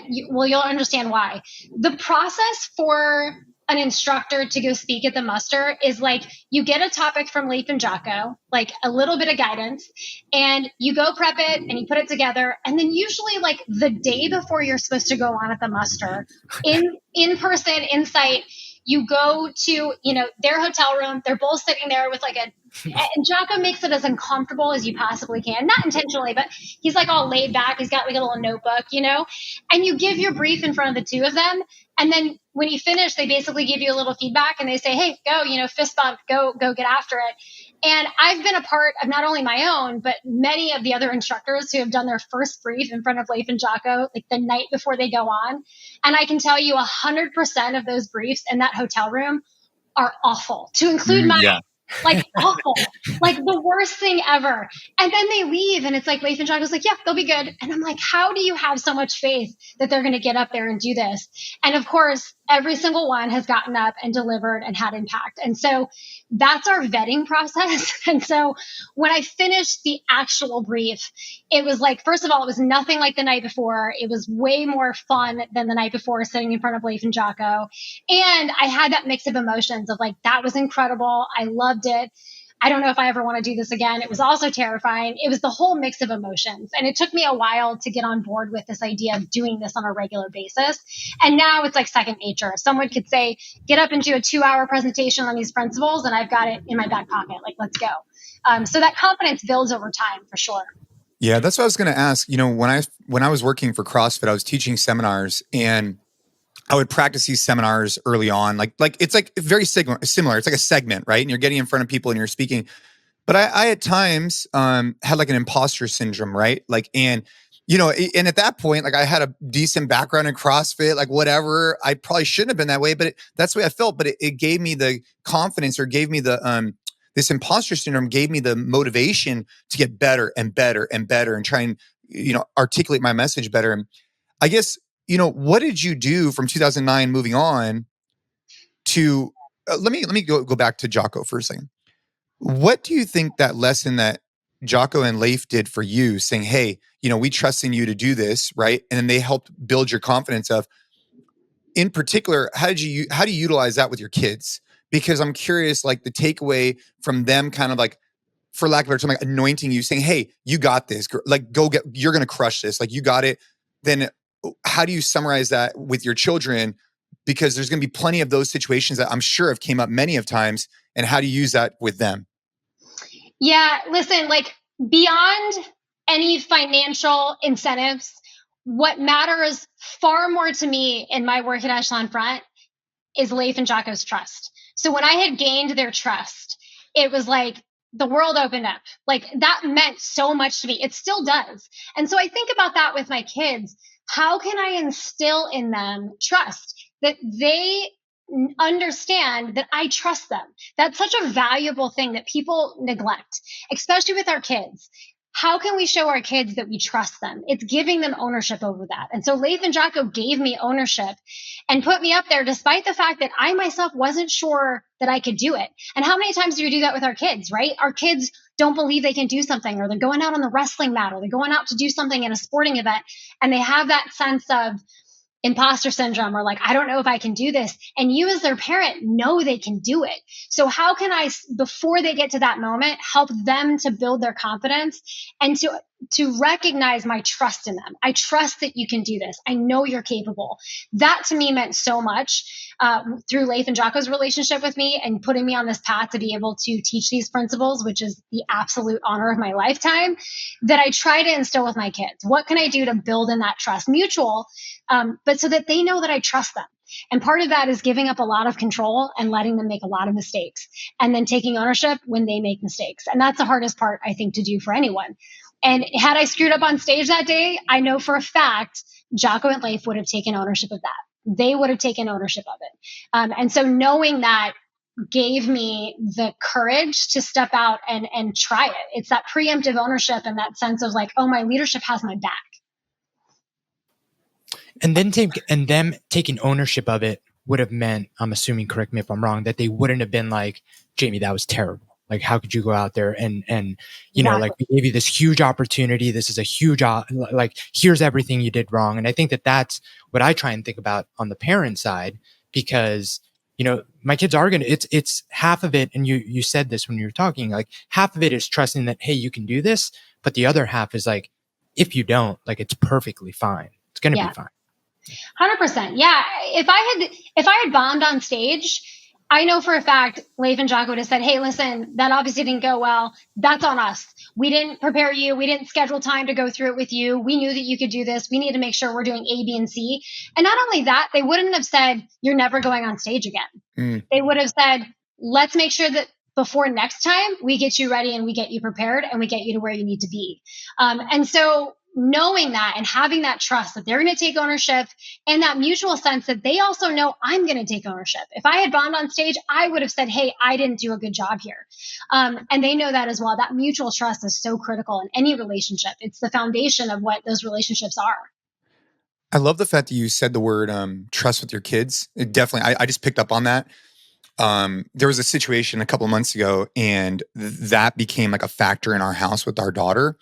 you'll understand why. The process for an instructor to go speak at the muster is like, you get a topic from Leif and Jocko, like a little bit of guidance, and you go prep it and you put it together. And then usually like the day before you're supposed to go on at the muster, in person, in site, you go to, their hotel room. They're both sitting there with like and Jocko makes it as uncomfortable as you possibly can. Not intentionally, but he's like all laid back. He's got like a little notebook, and you give your brief in front of the 2 of them. And then when you finish, they basically give you a little feedback and they say, hey, go, fist bump, go get after it. And I've been a part of not only my own, but many of the other instructors who have done their first brief in front of Leif and Jocko, like the night before they go on. And I can tell you 100% of those briefs in that hotel room are awful, to include mine. Yeah. Like awful, like the worst thing ever. And then they leave and it's like Leif and Jocko's like, yeah, they'll be good. And I'm like, how do you have so much faith that they're going to get up there and do this? And of course, every single one has gotten up and delivered and had impact. And so that's our vetting process. And so when I finished the actual brief, it was like, first of all, it was nothing like the night before. It was way more fun than the night before sitting in front of Leif and Jocko. And I had that mix of emotions of like, that was incredible. I loved it. I don't know if I ever want to do this again. It was also terrifying. It was the whole mix of emotions. And it took me a while to get on board with this idea of doing this on a regular basis. And now it's like second nature. Someone could say, get up and do a 2-hour presentation on these principles, and I've got it in my back pocket. Like, let's go. So that confidence builds over time for sure. Yeah, that's what I was going to ask. When I was working for CrossFit, I was teaching seminars, and I would practice these seminars early on. Like it's like very similar. It's like a segment, right? And you're getting in front of people and you're speaking. But I at times had like an impostor syndrome, right? Like, and at that point, like I had a decent background in CrossFit, like whatever. I probably shouldn't have been that way, but that's the way I felt. But it gave me the confidence, or gave me the this imposter syndrome gave me the motivation to get better and better and better and try and articulate my message better. And I guess, what did you do from 2009 moving on to, let me go back to Jocko for a second. What do you think that lesson that Jocko and Leif did for you, saying, hey, we trust in you to do this, right? And then they helped build your confidence of, in particular, how do you utilize that with your kids? Because I'm curious, like the takeaway from them kind of like, for lack of a better term, like anointing you, saying, hey, you got this, like you're going to crush this. Like you got it. Then how do you summarize that with your children? Because there's going to be plenty of those situations that I'm sure have came up many of times. And how do you use that with them? Yeah, listen, like beyond any financial incentives, what matters far more to me in my work at Echelon Front is Leif and Jocko's trust. So when I had gained their trust, it was like the world opened up. Like that meant so much to me. It still does. And so I think about that with my kids. How can I instill in them trust, that they understand that I trust them? That's such a valuable thing that people neglect, especially with our kids. How can we show our kids that we trust them? It's giving them ownership over that. And so Leif and Jocko gave me ownership and put me up there despite the fact that I myself wasn't sure that I could do it. And how many times do you do that with our kids, right? Our kids don't believe they can do something, or they're going out on the wrestling mat, or they're going out to do something in a sporting event, and they have that sense of imposter syndrome, or like, I don't know if I can do this. And you as their parent know they can do it. So how can I, before they get to that moment, help them to build their confidence and to recognize my trust in them? I trust that you can do this. I know you're capable. That to me meant so much through Leif and Jocko's relationship with me and putting me on this path to be able to teach these principles, which is the absolute honor of my lifetime, that I try to instill with my kids. What can I do to build in that trust mutual, but so that they know that I trust them? And part of that is giving up a lot of control and letting them make a lot of mistakes, and then taking ownership when they make mistakes. And that's the hardest part, I think, to do for anyone. And had I screwed up on stage that day, I know for a fact Jocko and Leif would have taken ownership of that. They would have taken ownership of it. And so knowing that gave me the courage to step out and try it. It's that preemptive ownership and that sense of like, oh, my leadership has my back. And then them taking ownership of it would have meant, I'm assuming, correct me if I'm wrong, that they wouldn't have been like, Jamie, that was terrible. Like, how could you go out there and you know, like, we gave you this huge opportunity. This is a huge, like, here's everything you did wrong. And I think that that's what I try and think about on the parent side, because, you know, my kids are going to, it's half of it. And you said this when you were talking, like half of it is trusting that, hey, you can do this. But the other half is like, if you don't, like, it's perfectly fine. It's going to be fine. 100%. Yeah. If I had bombed on stage, I know for a fact, Leif and Jocko would have said, hey, listen, that obviously didn't go well. That's on us. We didn't prepare you. We didn't schedule time to go through it with you. We knew that you could do this. We need to make sure we're doing A, B, and C. And not only that, they wouldn't have said, you're never going on stage again. They would have said, let's make sure that before next time, we get you ready and we get you prepared and we get you to where you need to be. And so knowing that and having that trust that they're going to take ownership and that mutual sense that they also know I'm going to take ownership. If I had bombed on stage, I would have said, hey, I didn't do a good job here. And they know that as well. That mutual trust is so critical in any relationship. It's the foundation of what those relationships are. I love the fact that you said the word trust with your kids. It definitely, I just picked up on that. There was a situation a couple of months ago, and that became like a factor in our house with our daughter.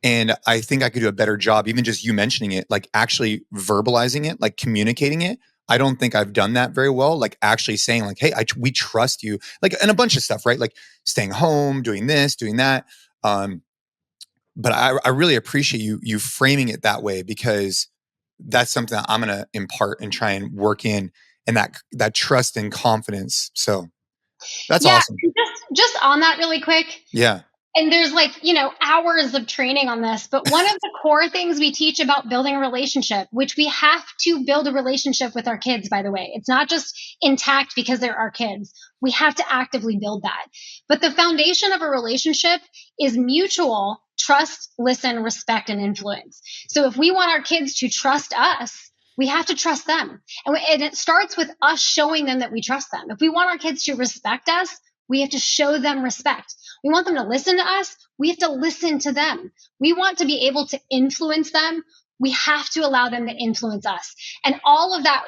And I think I could do a better job, even just you mentioning it, like actually verbalizing it, like communicating it. I don't think I've done that very well. Like actually saying like, hey, we trust you, like, and a bunch of stuff, right? Like staying home, doing this, doing that. But I really appreciate you framing it that way, because that's something that I'm going to impart and try and work in, and that trust and confidence. So that's awesome. Just on that really quick. Yeah. And there's hours of training on this, but one of the core things we teach about building a relationship, which we have to build a relationship with our kids, by the way, it's not just intact because they're our kids. We have to actively build that. But the foundation of a relationship is mutual trust, listen, respect, and influence. So if we want our kids to trust us, we have to trust them. And it starts with us showing them that we trust them. If we want our kids to respect us, we have to show them respect. We want them to listen to us. We have to listen to them. We want to be able to influence them. We have to allow them to influence us. And all of that,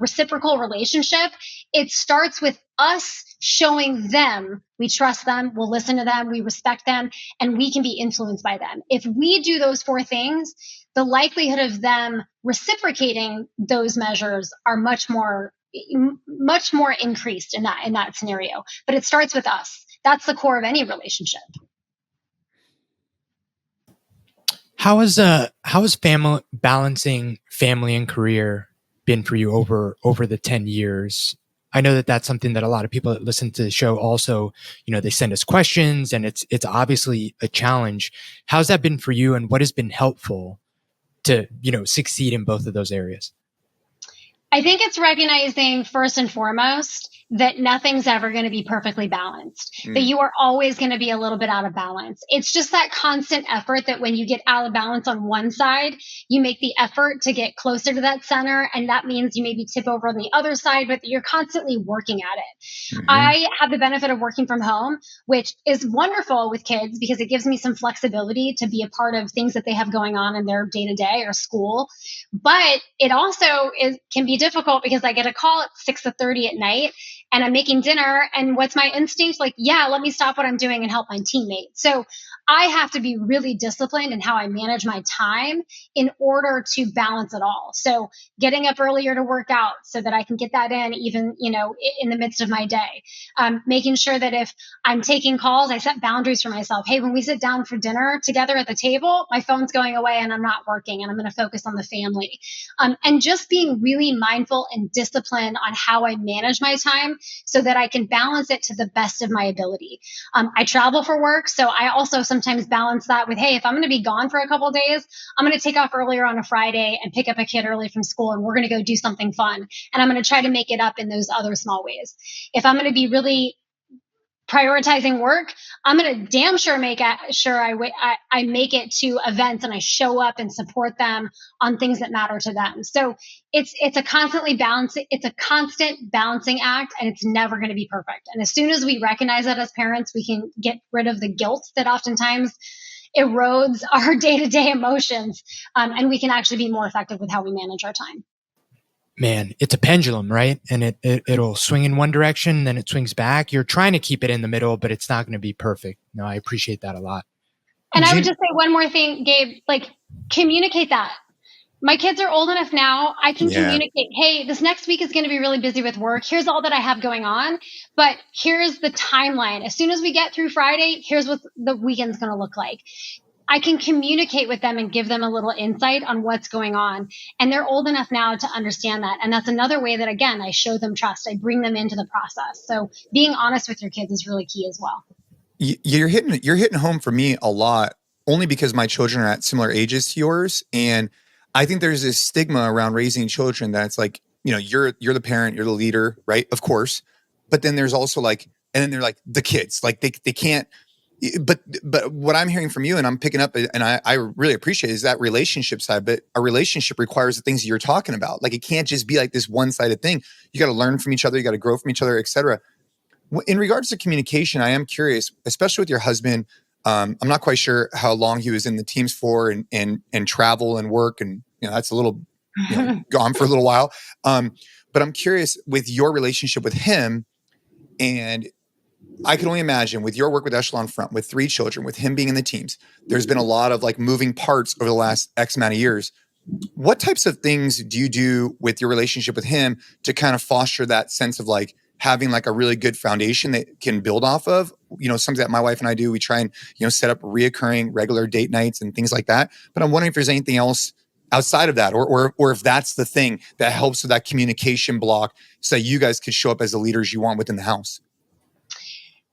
reciprocal relationship, it starts with us showing them we trust them, we'll listen to them, we respect them, and we can be influenced by them. If we do those four things, the likelihood of them reciprocating those measures are much more increased in that scenario. But it starts with us. That's the core of any relationship. How has balancing family and career been for you over the 10 years? I know that that's something that a lot of people that listen to the show also, they send us questions, and it's obviously a challenge. How's that been for you, and what has been helpful to, succeed in both of those areas? I think it's recognizing first and foremost that nothing's ever going to be perfectly balanced, that you are always going to be a little bit out of balance. It's just that constant effort that when you get out of balance on one side, you make the effort to get closer to that center. And that means you maybe tip over on the other side, but you're constantly working at it. Mm-hmm. I have the benefit of working from home, which is wonderful with kids because it gives me some flexibility to be a part of things that they have going on in their day to day or school. But it also can be difficult because I get a call at 6:30 at night and I'm making dinner, and what's my instinct? Like, yeah, let me stop what I'm doing and help my teammate. So I have to be really disciplined in how I manage my time in order to balance it all. So getting up earlier to work out so that I can get that in even, in the midst of my day. Making sure that if I'm taking calls, I set boundaries for myself. Hey, when we sit down for dinner together at the table, my phone's going away and I'm not working and I'm going to focus on the family. And just being really mindful and disciplined on how I manage my time so that I can balance it to the best of my ability. I travel for work, so I also sometimes balance that with, hey, if I'm going to be gone for a couple of days, I'm going to take off earlier on a Friday and pick up a kid early from school, and we're going to go do something fun. And I'm going to try to make it up in those other small ways. If I'm going to be really prioritizing work, I'm going to damn sure make sure I make it to events and I show up and support them on things that matter to them. So it's a constant balancing act, and it's never going to be perfect. And as soon as we recognize that as parents, we can get rid of the guilt that oftentimes erodes our day-to-day emotions, and we can actually be more effective with how we manage our time. Man, it's a pendulum, right? And it'll swing in one direction, then it swings back. You're trying to keep it in the middle, but it's not going to be perfect. No, I appreciate that a lot. And I would just say one more thing, Gabe, communicate that. My kids are old enough now. I can communicate, hey, this next week is going to be really busy with work. Here's all that I have going on, but here's the timeline. As soon as we get through Friday, here's what the weekend's going to look like. I can communicate with them and give them a little insight on what's going on. And they're old enough now to understand that. And that's another way that, again, I show them trust. I bring them into the process. So being honest with your kids is really key as well. You're hitting home for me a lot, only because my children are at similar ages to yours. And I think there's this stigma around raising children that's like, you're the parent, you're the leader, right? Of course. But then there's also like, and then they're like the kids, like they can't. But what I'm hearing from you, and I'm picking up, and I really appreciate, is that relationship side. But a relationship requires the things that you're talking about. Like, it can't just be like this one-sided thing. You got to learn from each other. You got to grow from each other, et cetera. In regards to communication, I am curious, especially with your husband. I'm not quite sure how long he was in the teams for, and travel and work, and that's a little gone for a little while. But I'm curious with your relationship with him, and I can only imagine with your work with Echelon Front, with 3 children, with him being in the teams, there's been a lot of like moving parts over the last X amount of years. What types of things do you do with your relationship with him to kind of foster that sense of like having like a really good foundation that can build off of? Something that my wife and I do, we try and, set up reoccurring regular date nights and things like that. But I'm wondering if there's anything else outside of that, or if that's the thing that helps with that communication block so that you guys could show up as the leaders you want within the house.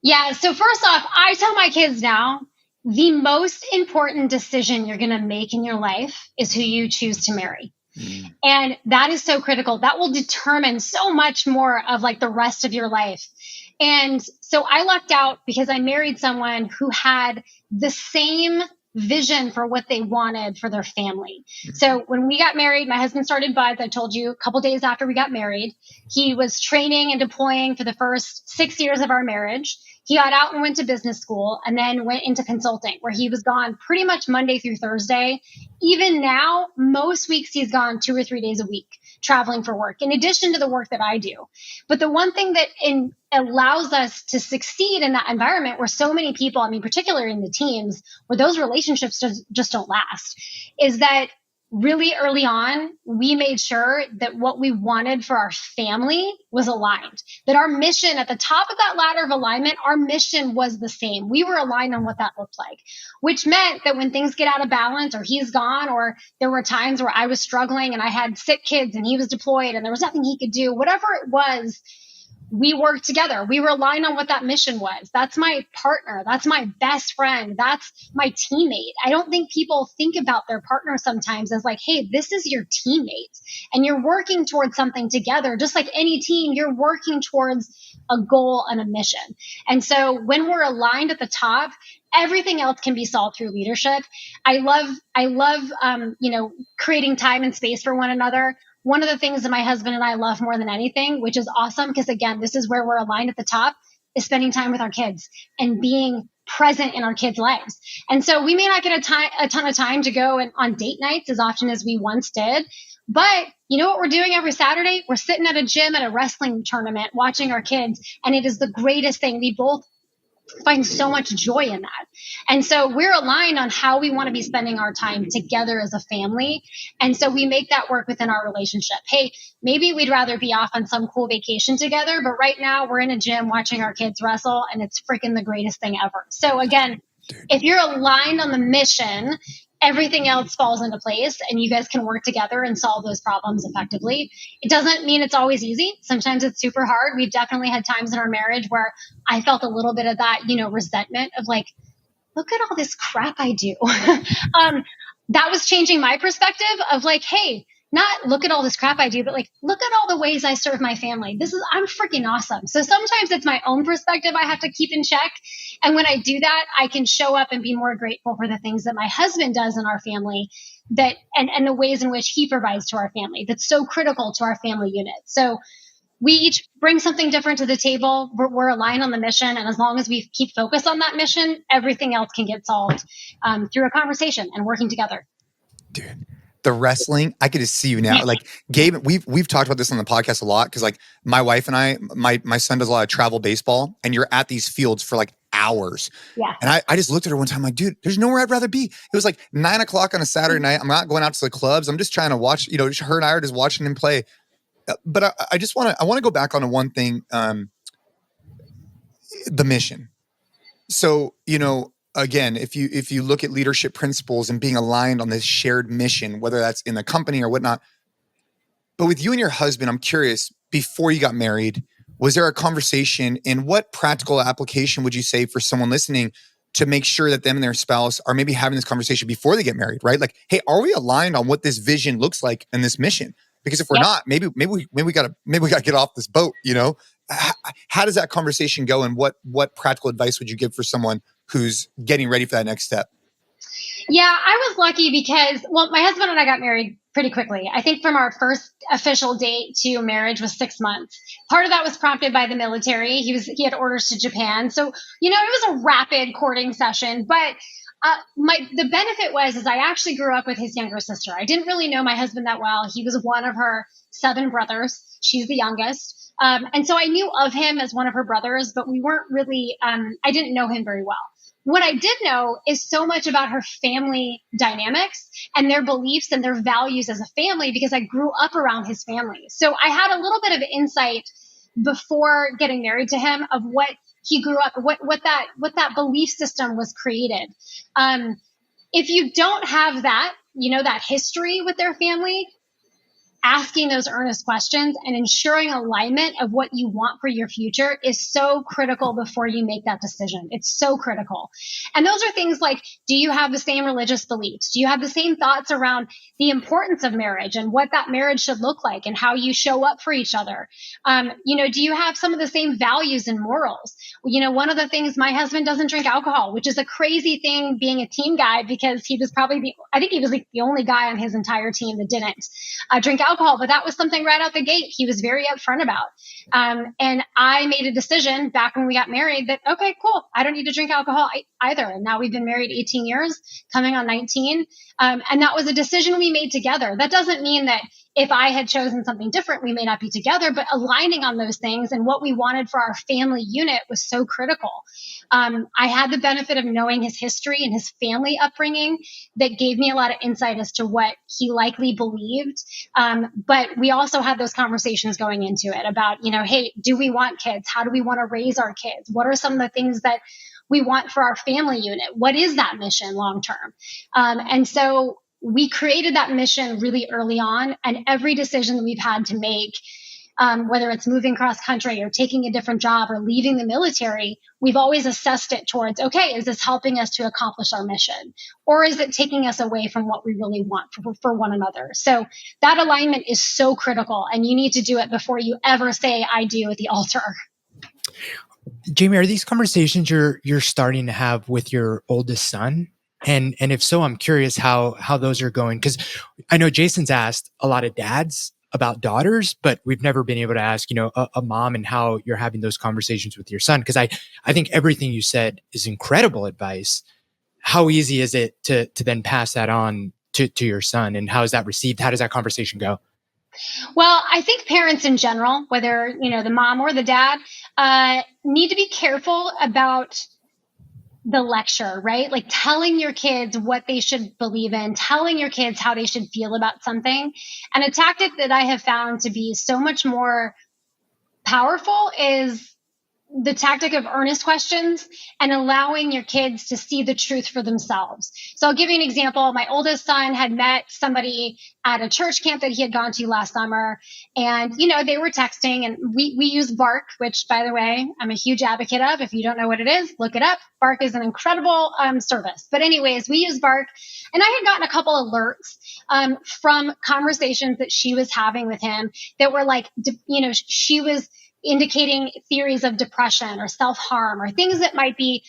Yeah. So first off, I tell my kids now, the most important decision you're going to make in your life is who you choose to marry. And that is so critical. That will determine so much more of like the rest of your life. And so I lucked out because I married someone who had the same vision for what they wanted for their family. So when we got married, my husband started Buds. I told you a couple days after we got married. He was training and deploying for the first 6 years of our marriage. He got out and went to business school and then went into consulting, where he was gone pretty much Monday through Thursday. Even now, most weeks he's gone 2 or 3 days a week traveling for work, in addition to the work that I do. But the one thing that allows us to succeed in that environment where so many people, particularly in the teams, where those relationships just don't last, is that really early on, we made sure that what we wanted for our family was aligned, that our mission at the top of that ladder of alignment, our mission was the same. We were aligned on what that looked like, which meant that when things get out of balance or he's gone, or there were times where I was struggling and I had sick kids and he was deployed and there was nothing he could do, whatever it was, we worked together. We were aligned on what that mission was. That's my partner. That's my best friend. That's my teammate. I don't think people think about their partner sometimes as like, hey, this is your teammate and you're working towards something together. Just like any team, you're working towards a goal and a mission. And so when we're aligned at the top, everything else can be solved through leadership. I love creating time and space for one another. One of the things that my husband and I love more than anything, which is awesome, because again, this is where we're aligned at the top, is spending time with our kids and being present in our kids' lives. And so we may not get a ton of time to go on date nights as often as we once did. But you know what we're doing every Saturday? We're sitting at a gym at a wrestling tournament watching our kids. And it is the greatest thing. We both find so much joy in that. And so we're aligned on how we want to be spending our time together as a family. And so we make that work within our relationship. Hey, maybe we'd rather be off on some cool vacation together, but right now we're in a gym watching our kids wrestle, and it's freaking the greatest thing ever. So again, if you're aligned on the mission, everything else falls into place and you guys can work together and solve those problems effectively. It doesn't mean it's always easy. Sometimes it's super hard. We've definitely had times in our marriage where I felt a little bit of that, resentment of like, look at all this crap I do. That was changing my perspective of like, hey, not look at all this crap I do, but like, look at all the ways I serve my family. I'm freaking awesome. So sometimes it's my own perspective I have to keep in check. And when I do that, I can show up and be more grateful for the things that my husband does in our family, and the ways in which he provides to our family that's so critical to our family unit. So we each bring something different to the table. We're aligned on the mission. And as long as we keep focused on that mission, everything else can get solved through a conversation and working together. Dude, the wrestling, I could just see you now. Like Gabe, we've talked about this on the podcast a lot, because like my wife and I, my son does a lot of travel baseball, and you're at these fields for like hours. Yeah. And I just looked at her one time like, dude, there's nowhere I'd rather be. It was like 9:00 on a Saturday night. I'm not going out to the clubs. I'm just trying to watch, her and I are just watching him play. But I want to go back on one thing, the mission. So, again, if you look at leadership principles and being aligned on this shared mission, whether that's in the company or whatnot, but with you and your husband, I'm curious, before you got married, was there a conversation, and what practical application would you say for someone listening to make sure that them and their spouse are maybe having this conversation before they get married, right? Like, hey, are we aligned on what this vision looks like and this mission? Because if we're not, maybe we gotta get off this boat, you know? How does that conversation go, and what practical advice would you give for someone who's getting ready for that next step? Yeah, I was lucky because, well, my husband and I got married pretty quickly. I think from our first official date to marriage was 6 months. Part of that was prompted by the military. He had orders to Japan. So, it was a rapid courting session, but the benefit is I actually grew up with his younger sister. I didn't really know my husband that well. He was one of her 7 brothers. She's the youngest. And so I knew of him as one of her brothers, but we weren't really, I didn't know him very well. What I did know is so much about her family dynamics and their beliefs and their values as a family, because I grew up around his family. So I had a little bit of insight before getting married to him of what he grew up, what that belief system was created. If you don't have that, that history with their family, asking those earnest questions and ensuring alignment of what you want for your future is so critical before you make that decision. It's so critical. And those are things like, do you have the same religious beliefs? Do you have the same thoughts around the importance of marriage and what that marriage should look like and how you show up for each other? Do you have some of the same values and morals? One of the things, my husband doesn't drink alcohol, which is a crazy thing being a team guy, because he was probably the only guy on his entire team that didn't drink alcohol. But that was something right out the gate he was very upfront about. And I made a decision back when we got married that, okay, cool, I don't need to drink alcohol either. And now we've been married 18 years, coming on 19. And that was a decision we made together. That doesn't mean that if I had chosen something different, we may not be together, but aligning on those things and what we wanted for our family unit was so critical. I had the benefit of knowing his history and his family upbringing that gave me a lot of insight as to what he likely believed. But we also had those conversations going into it about, hey, do we want kids? How do we want to raise our kids? What are some of the things that we want for our family unit? What is that mission long term? And so we created that mission really early on, and every decision that we've had to make, whether it's moving cross country or taking a different job or leaving the military, we've always assessed it towards, okay, is this helping us to accomplish our mission? Or is it taking us away from what we really want for one another? So that alignment is so critical, and you need to do it before you ever say, I do at the altar. Jamie, are these conversations you're starting to have with your oldest son? And if so, I'm curious how those are going, because I know Jason's asked a lot of dads about daughters, but we've never been able to ask, a mom and how you're having those conversations with your son. Because I think everything you said is incredible advice. How easy is it to then pass that on to your son, and how is that received? How does that conversation go? Well, I think parents in general, whether, the mom or the dad, need to be careful about the lecture, right? Like telling your kids what they should believe in, telling your kids how they should feel about something. And a tactic that I have found to be so much more powerful is the tactic of earnest questions and allowing your kids to see the truth for themselves. So I'll give you an example. My oldest son had met somebody at a church camp that he had gone to last summer. And, they were texting, and we use Bark, which, by the way, I'm a huge advocate of. If you don't know what it is, look it up. Bark is an incredible service. But anyways, we use Bark. And I had gotten a couple alerts from conversations that she was having with him that were like, she was indicating theories of depression or self-harm or things that might be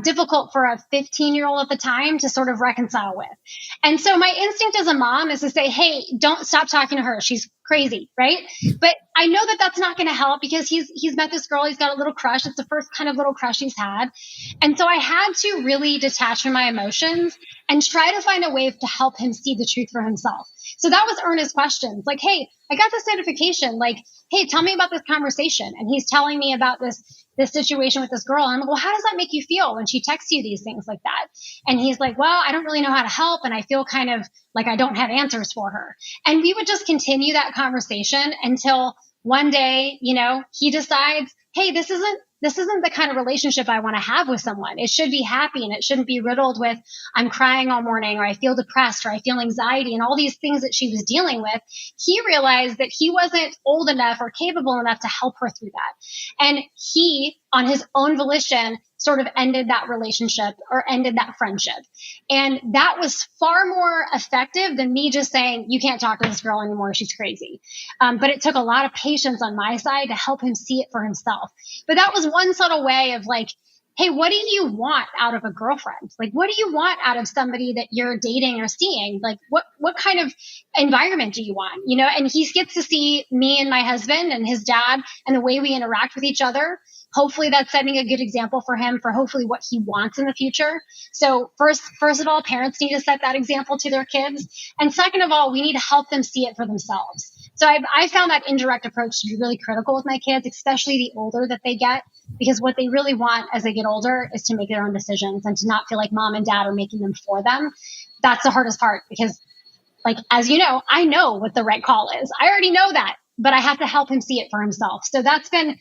difficult for a 15-year-old at the time to sort of reconcile with. And so my instinct as a mom is to say, hey, don't stop talking to her. She's crazy, right? But I know that that's not going to help, because he's met this girl. He's got a little crush. It's the first kind of little crush he's had. And so I had to really detach from my emotions and try to find a way to help him see the truth for himself. So that was earnest questions. Like, hey, I got this notification. Like, hey, tell me about this conversation. And he's telling me about this situation with this girl. And I'm like, well, how does that make you feel when she texts you these things like that? And he's like, well, I don't really know how to help. And I feel kind of like I don't have answers for her. And we would just continue that conversation until one day, he decides, hey, this isn't this isn't the kind of relationship I want to have with someone. It should be happy, and it shouldn't be riddled with, I'm crying all morning, or I feel depressed, or I feel anxiety, and all these things that she was dealing with. He realized that he wasn't old enough or capable enough to help her through that. And he, on his own volition, sort of ended that relationship or ended that friendship. And that was far more effective than me just saying, you can't talk to this girl anymore, she's crazy. But it took a lot of patience on my side to help him see it for himself. But that was one subtle way of like, hey, what do you want out of a girlfriend? Like, what do you want out of somebody that you're dating or seeing? Like, what kind of environment do you want? You know, and he gets to see me and my husband and his dad and the way we interact with each other. Hopefully that's setting a good example for him for hopefully what he wants in the future. So first of all, parents need to set that example to their kids. And second of all, we need to help them see it for themselves. So I found that indirect approach to be really critical with my kids, especially the older that they get, because what they really want as they get older is to make their own decisions and to not feel like mom and dad are making them for them. That's the hardest part because, like, as you know, I know what the right call is. I already know that, but I have to help him see it for himself. So that's been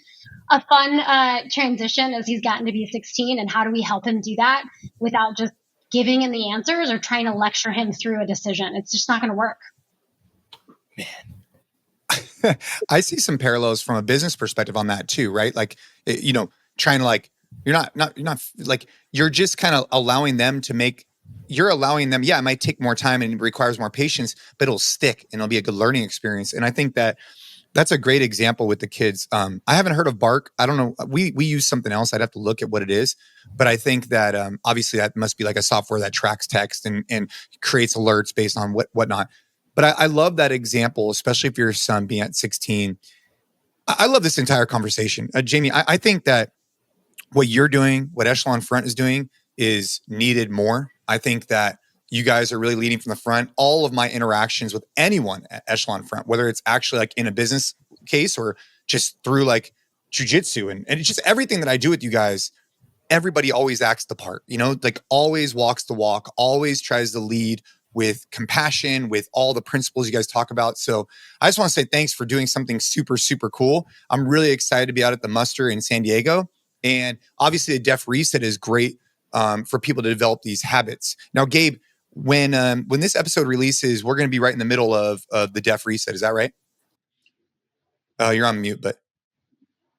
a fun transition as he's gotten to be 16. And how do we help him do that without just giving him the answers or trying to lecture him through a decision? It's just not going to work. Man. I see some parallels from a business perspective on that too, right? Like, you know, trying to like, you're not like, you're just kind of allowing them to make, you're allowing them, yeah, it might take more time and it requires more patience, but it'll stick and it'll be a good learning experience. And I think that that's a great example with the kids. I haven't heard of Bark. I don't know. We use something else. I'd have to look at what it is. But I think that obviously that must be like a software that tracks text and creates alerts based on whatnot. But I love that example, especially if your son being at 16. I love this entire conversation. Jamie, I think that what you're doing, what Echelon Front is doing is needed more. I think that you guys are really leading from the front. All of my interactions with anyone at Echelon Front, whether it's actually like in a business case or just through like jujitsu and it's just everything that I do with you guys, everybody always acts the part, you know, like always walks the walk, always tries to lead with compassion, with all the principles you guys talk about. So I just want to say thanks for doing something super, super cool. I'm really excited to be out at the muster in San Diego. And obviously the Def Reset is great for people to develop these habits. Now, Gabe, when this episode releases, we're going to be right in the middle of the Def Reset. Is that right? You're on mute,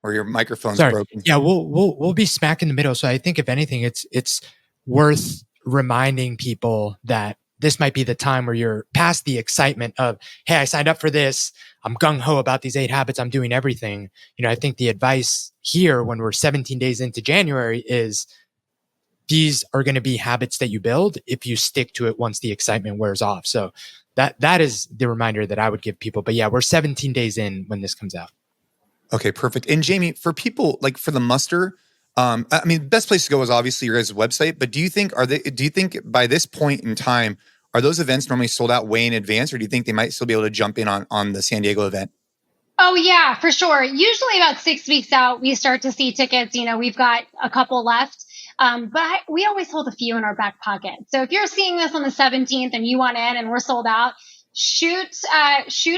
or your microphone's broken. Yeah, we'll be smack in the middle. So I think if anything, it's worth reminding people that this might be the time where you're past the excitement of, hey, I signed up for this. I'm gung-ho about these 8 habits. I'm doing everything. You know, I think the advice here when we're 17 days into January is these are going to be habits that you build if you stick to it once the excitement wears off. So that is the reminder that I would give people. But yeah, we're 17 days in when this comes out. Okay, perfect. And Jamie, for people like for the muster, I mean, the best place to go is obviously your guys' website. But do you think by this point in time, are those events normally sold out way in advance, or do you think they might still be able to jump in on the San Diego event? Oh, yeah, for sure. Usually about 6 weeks out, we start to see tickets. You know, we've got a couple left. But we always hold a few in our back pocket. So if you're seeing this on the 17th and you want in and we're sold out, shoot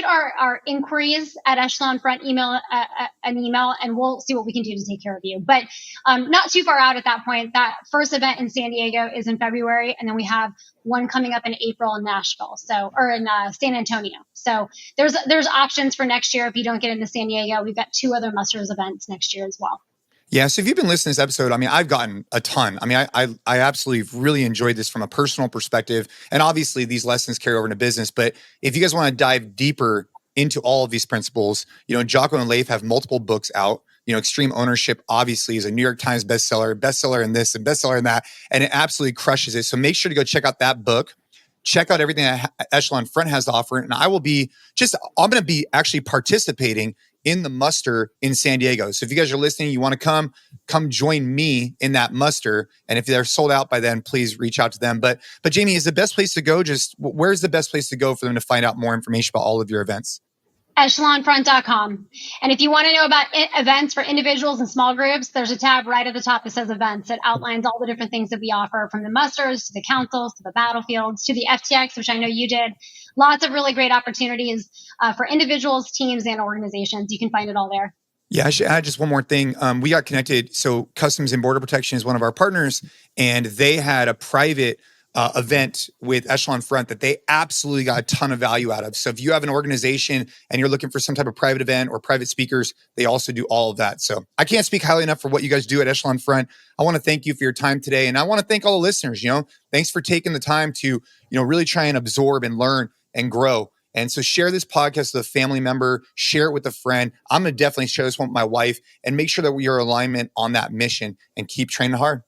our inquiries at Echelon Front an email, and we'll see what we can do to take care of you. But not too far out at that point. That first event in San Diego is in February, and then we have one coming up in April in Nashville, or in San Antonio. So there's options for next year if you don't get into San Diego. We've got 2 other musters events next year as well. Yeah. So if you've been listening to this episode, I mean, I've gotten a ton. I mean, I absolutely really enjoyed this from a personal perspective. And obviously these lessons carry over into business. But if you guys want to dive deeper into all of these principles, you know, Jocko and Leif have multiple books out. You know, Extreme Ownership obviously is a New York Times bestseller in this and bestseller in that. And it absolutely crushes it. So make sure to go check out that book. Check out everything that Echelon Front has to offer. And I'm going to be actually participating in the muster in San Diego. So if you guys are listening, you want to come join me in that muster. And if they're sold out by then, please reach out to them. But Jamie, is the best place to go? Where's the best place to go for them to find out more information about all of your events? echelonfront.com. And if you want to know about events for individuals and small groups, there's a tab right at the top that says events. It outlines all the different things that we offer, from the musters to the councils to the battlefields to the FTX, which I know you did. Lots of really great opportunities for individuals, teams, and organizations. You can find it all there. Yeah, I should add just one more thing. We got connected. So Customs and Border Protection is one of our partners, and they had a private event with Echelon Front that they absolutely got a ton of value out of. So if you have an organization and you're looking for some type of private event or private speakers, they also do all of that. So I can't speak highly enough for what you guys do at Echelon Front. I want to thank you for your time today. And I want to thank all the listeners, thanks for taking the time to, really try and absorb and learn and grow. And so share this podcast with a family member, share it with a friend. I'm going to definitely share this one with my wife and make sure that we are in alignment on that mission and keep training hard.